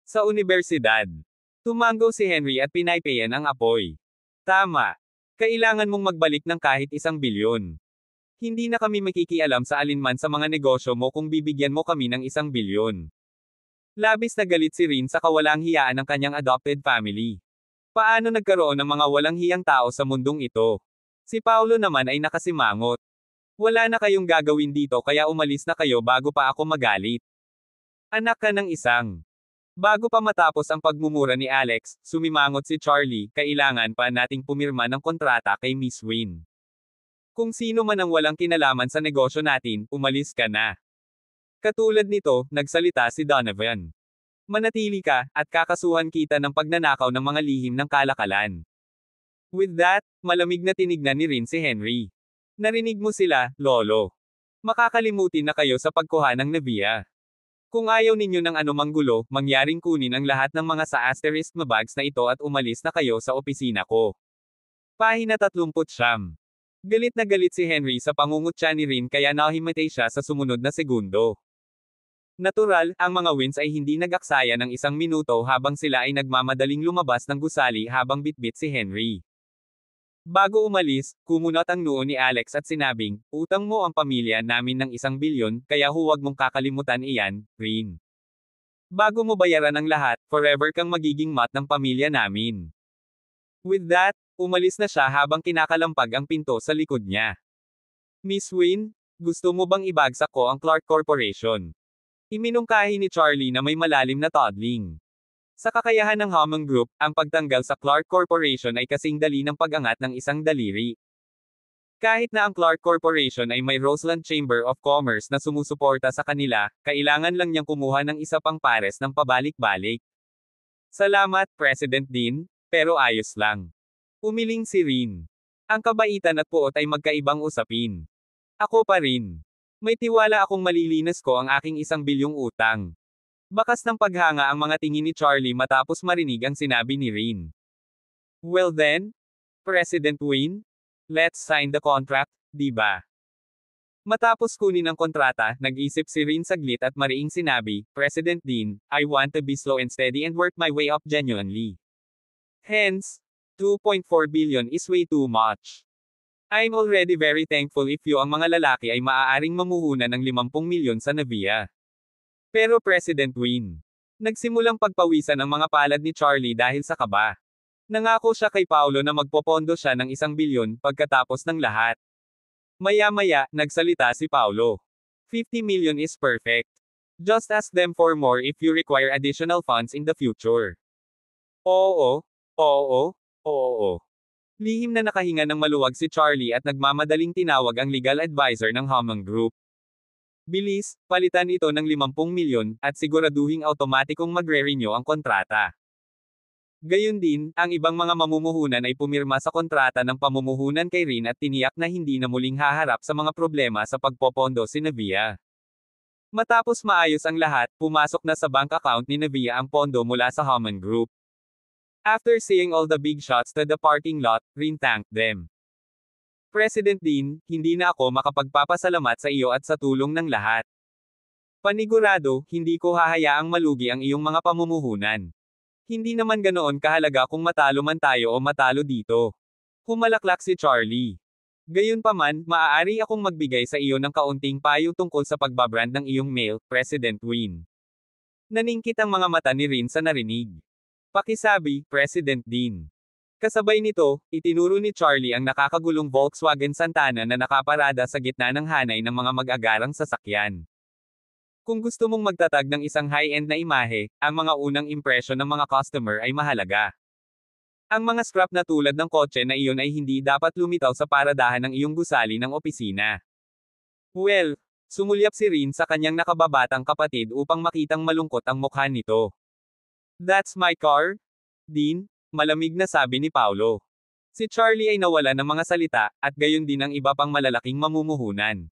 Sa universidad. Tumango si Henry at pinaypayan ang apoy. Tama. Kailangan mong magbalik ng kahit 1 bilyon. Hindi na kami makikialam sa alinman sa mga negosyo mo kung bibigyan mo kami ng 1 bilyon. Labis na galit si Rin sa kawalang hiyaan ng kanyang adopted family. Paano nagkaroon ng mga walang hiyang tao sa mundong ito? Si Paulo naman ay nakasimangot. Wala na kayong gagawin dito kaya umalis na kayo bago pa ako magalit. Anak ka ng isang. Bago pa matapos ang pagmumura ni Alex, sumimangot si Charlie, kailangan pa nating pumirma ng kontrata kay Miss Win. Kung sino man ang walang kinalaman sa negosyo natin, umalis ka na. Katulad nito, nagsalita si Donovan. Manatili ka, at kakasuhan kita ng pagnanakaw ng mga lihim ng kalakalan. With that, malamig na tinignan ni Rin si Henry. Narinig mo sila, Lolo. Makakalimutin na kayo sa pagkuha ng Navia. Kung ayaw ninyo ng anumang gulo, mangyaring kunin ang lahat ng mga sa asterisk na bags na ito at umalis na kayo sa opisina ko. Pahina 39. Galit na galit si Henry sa pangungutya ni Rin kaya nahimatay siya sa sumunod na segundo. Natural, ang mga Wins ay hindi nag-aksaya ng 1 minuto habang sila ay nagmamadaling lumabas ng gusali habang bitbit si Henry. Bago umalis, kumunot ang noo ni Alex at sinabing, utang mo ang pamilya namin ng 1 bilyon, kaya huwag mong kakalimutan iyan, Rin. Bago mo bayaran ang lahat, forever kang magiging mat ng pamilya namin. With that, umalis na siya habang kinakalampag ang pinto sa likod niya. Miss Win, gusto mo bang ibagsak ko ang Clark Corporation? Iminungkahi ni Charlie na may malalim na toddling. Sa kakayahan ng Hammond Group, ang pagtanggal sa Clark Corporation ay kasing dali ng pag-angat ng isang daliri. Kahit na ang Clark Corporation ay may Roseland Chamber of Commerce na sumusuporta sa kanila, kailangan lang niyang kumuha ng isa pang pares ng pabalik-balik. Salamat, President Dean, pero ayos lang. Umiling si Rin. Ang kabaitan at puot ay magkaibang usapin. Ako pa rin. May tiwala akong malilinas ko ang aking 1 bilyong utang. Bakas ng paghanga ang mga tingin ni Charlie matapos marinig ang sinabi ni Rin. Well then, President Win, let's sign the contract, di ba? Matapos kunin ang kontrata, nag-isip si Rin saglit at mariing sinabi, President Dean, I want to be slow and steady and work my way up genuinely. Hence, 2.4 billion is way too much. I'm already very thankful if you ang mga lalaki ay maaaring mamuhunan ng 50 milyon sa Navia. Pero President Win, nagsimulang pagpawisan ang mga palad ni Charlie dahil sa kaba. Nangako siya kay Paulo na magpopondo siya ng 1 bilyon pagkatapos ng lahat. Maya-maya, nagsalita si Paulo. 50 million is perfect. Just ask them for more if you require additional funds in the future. Oo, oo, oo. Lihim na nakahinga ng maluwag si Charlie at nagmamadaling tinawag ang legal advisor ng Hammond Group. Bilis, palitan ito ng 50 milyon, at siguraduhing automatikong magre-renew ang kontrata. Gayun din, ang ibang mga mamumuhunan ay pumirma sa kontrata ng pamumuhunan kay Rin at tiniyak na hindi na muling haharap sa mga problema sa pagpopondo si Navia. Matapos maayos ang lahat, pumasok na sa bank account ni Navia ang pondo mula sa Hammond Group. After seeing all the big shots to the parking lot, Rin thanked them. President Dean, hindi na ako makapagpapasalamat sa iyo at sa tulong ng lahat. Panigurado, hindi ko hahayaang malugi ang iyong mga pamumuhunan. Hindi naman ganoon kahalaga kung matalo man tayo o matalo dito. Humalaklak si Charlie. Gayunpaman, maaari akong magbigay sa iyo ng kaunting payo tungkol sa pagbabrand ng iyong mail, President Win. Naningkit ang mga mata ni Rin sa narinig. Pakisabi, President Dean. Kasabay nito, itinuro ni Charlie ang nakakagulong Volkswagen Santana na nakaparada sa gitna ng hanay ng mga mag-agarang sasakyan. Kung gusto mong magtatag ng isang high-end na imahe, ang mga unang impresyon ng mga customer ay mahalaga. Ang mga scrap na tulad ng kotse na iyon ay hindi dapat lumitaw sa paradahan ng iyong gusali ng opisina. Well, sumulyap si Rin sa kanyang nakababatang kapatid upang makitang malungkot ang mukha nito. That's my car? Dean, malamig na sabi ni Paulo. Si Charlie ay nawala ng mga salita, at gayon din ang iba pang malalaking mamumuhunan.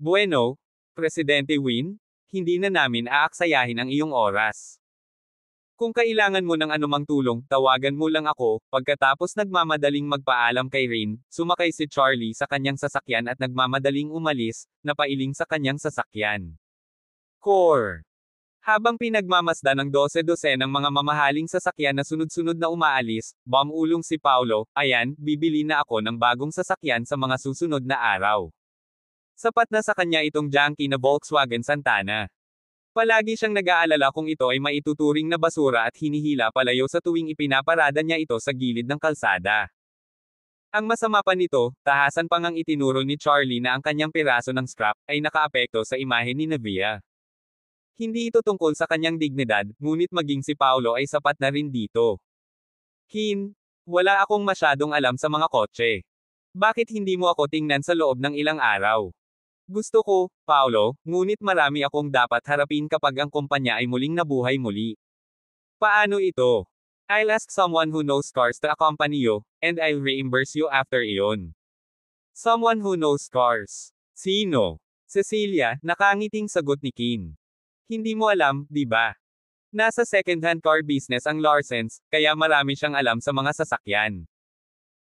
Bueno, Presidente Win, hindi na namin aaksayahin ang iyong oras. Kung kailangan mo ng anumang tulong, tawagan mo lang ako. Pagkatapos nagmamadaling magpaalam kay Rin, sumakay si Charlie sa kanyang sasakyan at nagmamadaling umalis, napailing sa kanyang sasakyan. Core. Habang pinagmamasdan ng 12-12 ng mga mamahaling sasakyan na sunod-sunod na umaalis, bumulong si Paulo, ayan, bibili na ako ng bagong sasakyan sa mga susunod na araw. Sapat na sa kanya itong junky na Volkswagen Santana. Palagi siyang nag-aalala kung ito ay maituturing na basura at hinihila palayo sa tuwing ipinaparada niya ito sa gilid ng kalsada. Ang masama pa nito, tahasan pang ang itinuro ni Charlie na ang kanyang piraso ng scrap ay nakaapekto sa imahe ni Navia. Hindi ito tungkol sa kanyang dignidad, ngunit maging si Paulo ay sapat na rin dito. Kin, wala akong masyadong alam sa mga kotse. Bakit hindi mo ako tingnan sa loob ng ilang araw? Gusto ko, Paulo, ngunit marami akong dapat harapin kapag ang kumpanya ay muling nabuhay muli. Paano ito? I'll ask someone who knows cars to accompany you, and I'll reimburse you after iyon. Someone who knows cars. Sino? Cecilia, nakangiting sagot ni Kin. Hindi mo alam, di ba? Nasa second-hand car business ang Larsens, kaya marami siyang alam sa mga sasakyan.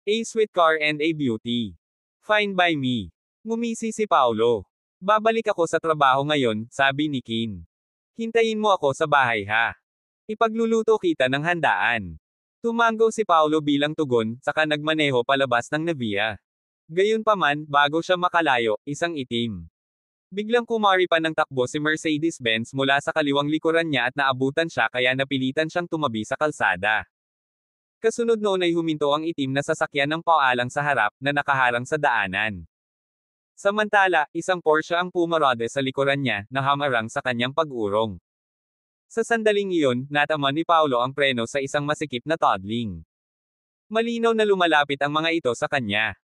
A sweet car and a beauty. Fine by me. Ngumisi si Paulo. Babalik ako sa trabaho ngayon, sabi ni Kin. Hintayin mo ako sa bahay ha. Ipagluluto kita ng handaan. Tumango si Paulo bilang tugon, saka nagmaneho palabas ng Navia. Gayunpaman, bago siya makalayo, isang itim. Biglang kumari pa ng takbo si Mercedes-Benz mula sa kaliwang likuran niya at naabutan siya kaya napilitan siyang tumabi sa kalsada. Kasunod noon ay huminto ang itim na sasakyan ng paalang sa harap, na nakaharang sa daanan. Samantala, isang Porsche ang pumarada sa likuran niya, na hamarang sa kanyang pag-urong. Sa sandaling iyon, natama ni Paulo ang preno sa isang masikip na toddling. Malinaw na lumalapit ang mga ito sa kanya.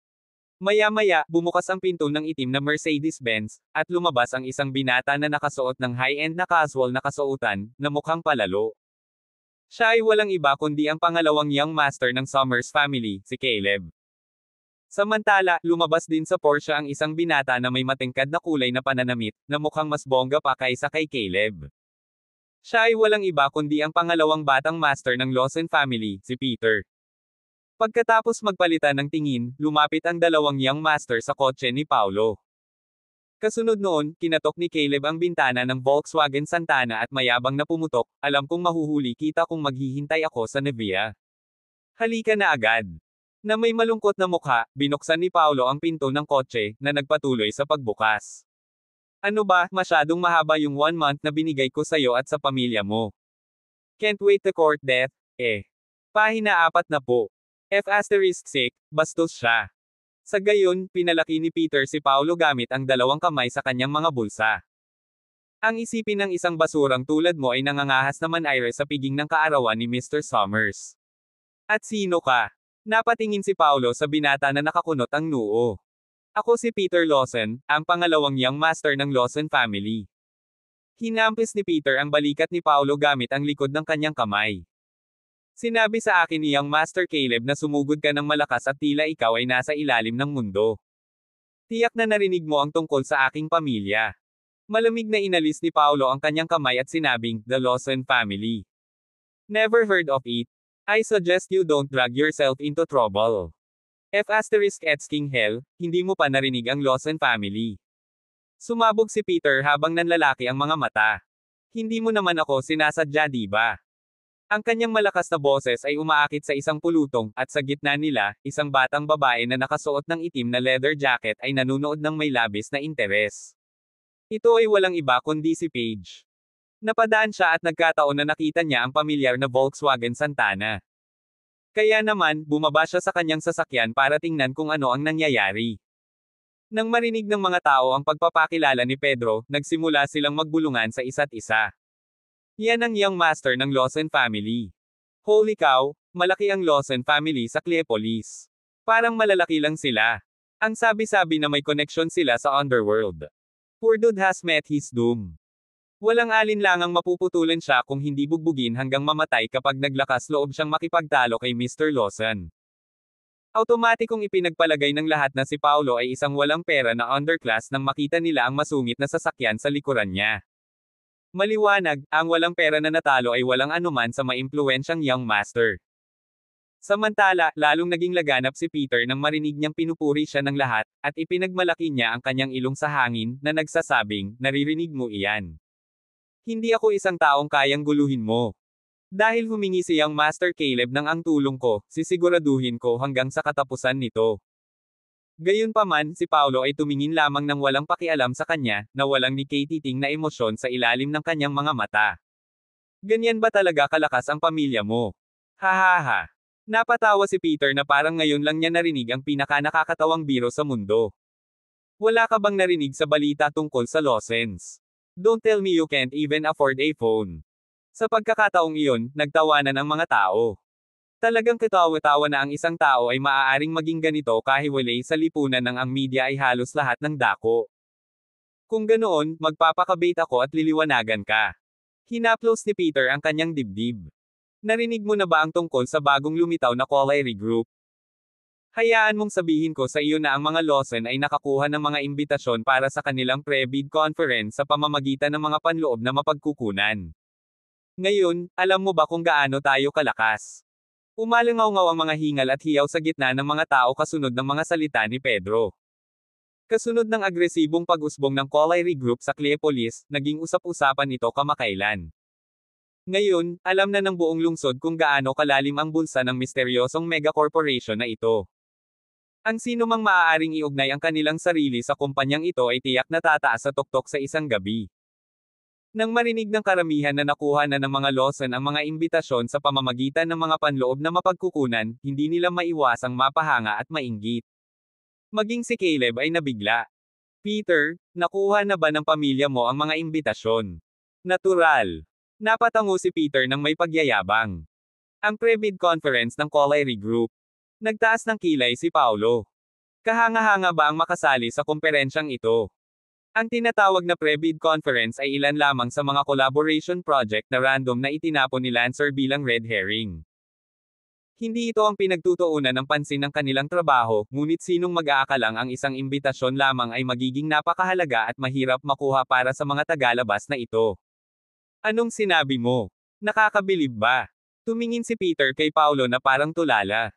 Maya-maya, bumukas ang pinto ng itim na Mercedes-Benz, at lumabas ang isang binata na nakasuot ng high-end na casual na kasuotan, na mukhang palalo. Siya ay walang iba kundi ang pangalawang young master ng Summers family, si Caleb. Samantala, lumabas din sa Porsche ang isang binata na may matingkad na kulay na pananamit, na mukhang mas bongga pa kaysa kay Caleb. Siya ay walang iba kundi ang pangalawang batang master ng Lawson family, si Peter. Pagkatapos magpalitan ng tingin, lumapit ang dalawang young master sa kotse ni Paulo. Kasunod noon, kinatok ni Caleb ang bintana ng Volkswagen Santana at mayabang na pumutok, alam kong mahuhuli kita kung maghihintay ako sa Navia. Halika na agad. Na may malungkot na mukha, binuksan ni Paulo ang pinto ng kotse, na nagpatuloy sa pagbukas. Ano ba, masyadong mahaba yung 1 month na binigay ko sa'yo at sa pamilya mo. Can't wait to court death, Pahina 4 na po. F*6, bastos siya. Sa gayon, pinalaki ni Peter si Paulo gamit ang dalawang kamay sa kanyang mga bulsa. Ang isipin ng isang basurang tulad mo ay nangangahas naman aire sa piging ng kaarawan ni Mr. Summers. At sino ka? Napatingin si Paolo sa binata na nakakunot ang noo. Ako si Peter Lawson, ang pangalawang young master ng Lawson family. Hinampis ni Peter ang balikat ni Paolo gamit ang likod ng kanyang kamay. Sinabi sa akin ni Young Master Caleb na sumugod ka ng malakas at tila ikaw ay nasa ilalim ng mundo. Tiyak na narinig mo ang tungkol sa aking pamilya. Malamig na inalis ni Paolo ang kanyang kamay at sinabing, The Lawson family. Never heard of it? I suggest you don't drag yourself into trouble. F*** King hell, hindi mo pa narinig ang Lawson family. Sumabog si Peter habang nanlalaki ang mga mata. Hindi mo naman ako sinasadya, di ba? Ang kanyang malakas na boses ay umaakit sa isang pulutong, at sa gitna nila, isang batang babae na nakasuot ng itim na leather jacket ay nanunood ng may labis na interes. Ito ay walang iba kundi si Paige. Napadaan siya at nagkataon na nakita niya ang pamilyar na Volkswagen Santana. Kaya naman, bumaba siya sa kanyang sasakyan para tingnan kung ano ang nangyayari. Nang marinig ng mga tao ang pagpapakilala ni Pedro, nagsimula silang magbulungan sa isa't isa. Yan ang young master ng Lawson family. Holy cow, malaki ang Lawson family sa Cleopolis. Parang malalaki lang sila. Ang sabi-sabi na may connection sila sa underworld. Poor dude has met his doom. Walang alinlangang mapuputulan siya kung hindi bugbugin hanggang mamatay kapag naglakas loob siyang makipagtalo kay Mr. Lawson. Automatikong ipinagpalagay ng lahat na si Paolo ay isang walang pera na underclass nang makita nila ang masungit na sasakyan sa likuran niya. Maliwanag, ang walang pera na natalo ay walang anuman sa maimpluwensyang young master. Samantala, lalong naging laganap si Peter nang marinig niyang pinupuri siya ng lahat, at ipinagmalaki niya ang kanyang ilong sa hangin, na nagsasabing, naririnig mo iyan. Hindi ako isang taong kayang guluhin mo. Dahil humingi si Young Master Caleb ng ang tulong ko, sisiguraduhin ko hanggang sa katapusan nito. Gayunpaman, si Paolo ay tumingin lamang ng walang pakialam sa kanya, na walang nikatiting na emosyon sa ilalim ng kanyang mga mata. Ganyan ba talaga kalakas ang pamilya mo? Hahaha. Napatawa si Peter na parang ngayon lang niya narinig ang pinaka-nakakatawang biro sa mundo. Wala ka bang narinig sa balita tungkol sa Lawsons? Don't tell me you can't even afford a phone. Sa pagkakataong iyon, nagtawanan ang mga tao. Talagang katawa-tawa na ang isang tao ay maaaring maging ganito kahiwalay sa lipunan ng ang media ay halos lahat ng dako. Kung ganoon, magpapakabait ako at liliwanagan ka. Hinaplos ni Peter ang kanyang dibdib. Narinig mo na ba ang tungkol sa bagong lumitaw na Collieri Group? Hayaan mong sabihin ko sa iyo na ang mga Lawson ay nakakuha ng mga imbitasyon para sa kanilang pre-bid conference sa pamamagitan ng mga panloob na mapagkukunan. Ngayon, alam mo ba kung gaano tayo kalakas? Umalangaw-ngaw ang mga hingal at hiyaw sa gitna ng mga tao kasunod ng mga salita ni Pedro. Kasunod ng agresibong pag-usbong ng Collieri Group sa Cleopolis, naging usap-usapan ito kamakailan. Ngayon, alam na ng buong lungsod kung gaano kalalim ang bulsa ng misteryosong megacorporation na ito. Ang sino mang maaaring iugnay ang kanilang sarili sa kumpanyang ito ay tiyak na tataas sa tuktok sa isang gabi. Nang marinig ng karamihan na nakuha na ng mga Lawson ang mga imbitasyon sa pamamagitan ng mga panloob na mapagkukunan, hindi nila maiwasang mapahanga at mainggit. Maging si Caleb ay nabigla. Peter, nakuha na ba ng pamilya mo ang mga imbitasyon? Natural. Napatango si Peter ng may pagyayabang. Ang pre-bid conference ng Collieri Group. Nagtaas ng kilay si Paolo. Kahanga-hanga ba ang makasali sa komperensyang ito? Ang tinatawag na pre-bid conference ay ilan lamang sa mga collaboration project na random na itinapon ni Lancer bilang red herring. Hindi ito ang pinagtutuunan ng pansin ng kanilang trabaho, ngunit sinong mag-aakalang ang isang imbitasyon lamang ay magiging napakahalaga at mahirap makuha para sa mga tagalabas na ito. Anong sinabi mo? Nakakabilib ba? Tumingin si Peter kay Paolo na parang tulala.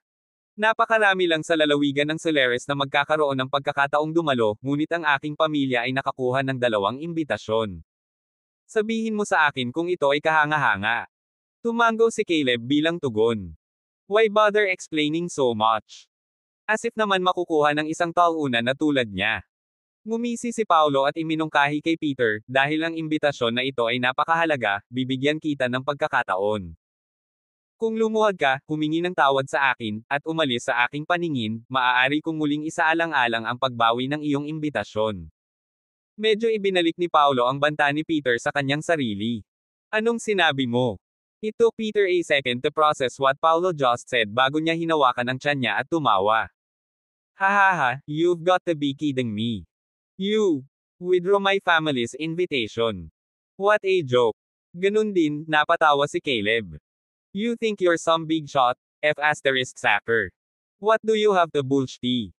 Napakarami lang sa lalawigan ng Solaris na magkakaroon ng pagkakataong dumalo, ngunit ang aking pamilya ay nakakuha ng 2 imbitasyon. Sabihin mo sa akin kung ito ay kahanga-hanga. Tumango si Caleb bilang tugon. Why bother explaining so much? As if naman makukuha ng isang talunan na tulad niya. Ngumisi si Paolo at iminungkahi kay Peter, dahil ang imbitasyon na ito ay napakahalaga, bibigyan kita ng pagkakataon. Kung lumuhad ka, humingi ng tawad sa akin, at umalis sa aking paningin, maaari kong muling isaalang-alang ang pagbawi ng iyong imbitasyon. Medyo ibinalik ni Paolo ang banta ni Peter sa kanyang sarili. Anong sinabi mo? It took Peter a second to process what Paulo just said bago niya hinawakan ang tiyan niya at tumawa. Hahaha, you've got to be kidding me. You withdraw my family's invitation. What a joke. Ganun din, napatawa si Caleb. You think you're some big shot, F***sacker. What do you have to bullshit?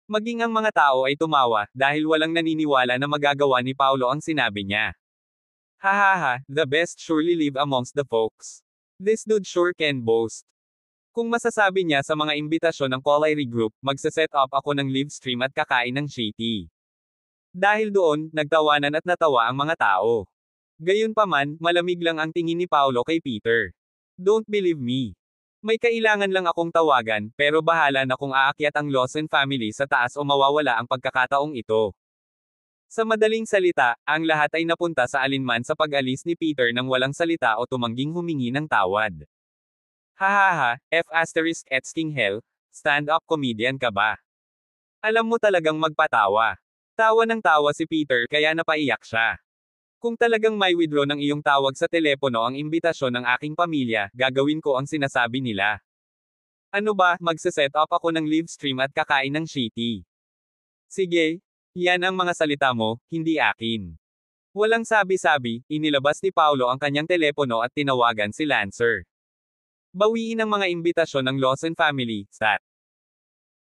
Maging ang mga tao ay tumawa, dahil walang naniniwala na magagawa ni Paulo ang sinabi niya. Hahaha, the best surely live amongst the folks. This dude sure can boast. Kung masasabi niya sa mga imbitasyon ng Colliry Group, magsaset up ako ng live stream at kakain ng shitty. Dahil doon, nagtawanan at natawa ang mga tao. Gayunpaman, malamig lang ang tingin ni Paulo kay Peter. Don't believe me. May kailangan lang akong tawagan, pero bahala na kung aakyat ang Lawson family sa taas o mawawala ang pagkakataong ito. Sa madaling salita, ang lahat ay napunta sa alinman sa pag-alis ni Peter nang walang salita o tumangging humingi ng tawad. Hahaha, F***king hell, stand-up comedian ka ba? Alam mo talagang magpatawa. Tawa ng tawa si Peter kaya napaiyak siya. Kung talagang may withdraw ng iyong tawag sa telepono ang imbitasyon ng aking pamilya, gagawin ko ang sinasabi nila. Ano ba, magsaset up ako ng live stream at kakain ng shitty. Sige. Yan ang mga salita mo, hindi akin. Walang sabi-sabi, inilabas ni Paulo ang kanyang telepono at tinawagan si Lancer. Bawiin ang mga imbitasyon ng Lawson family, stat.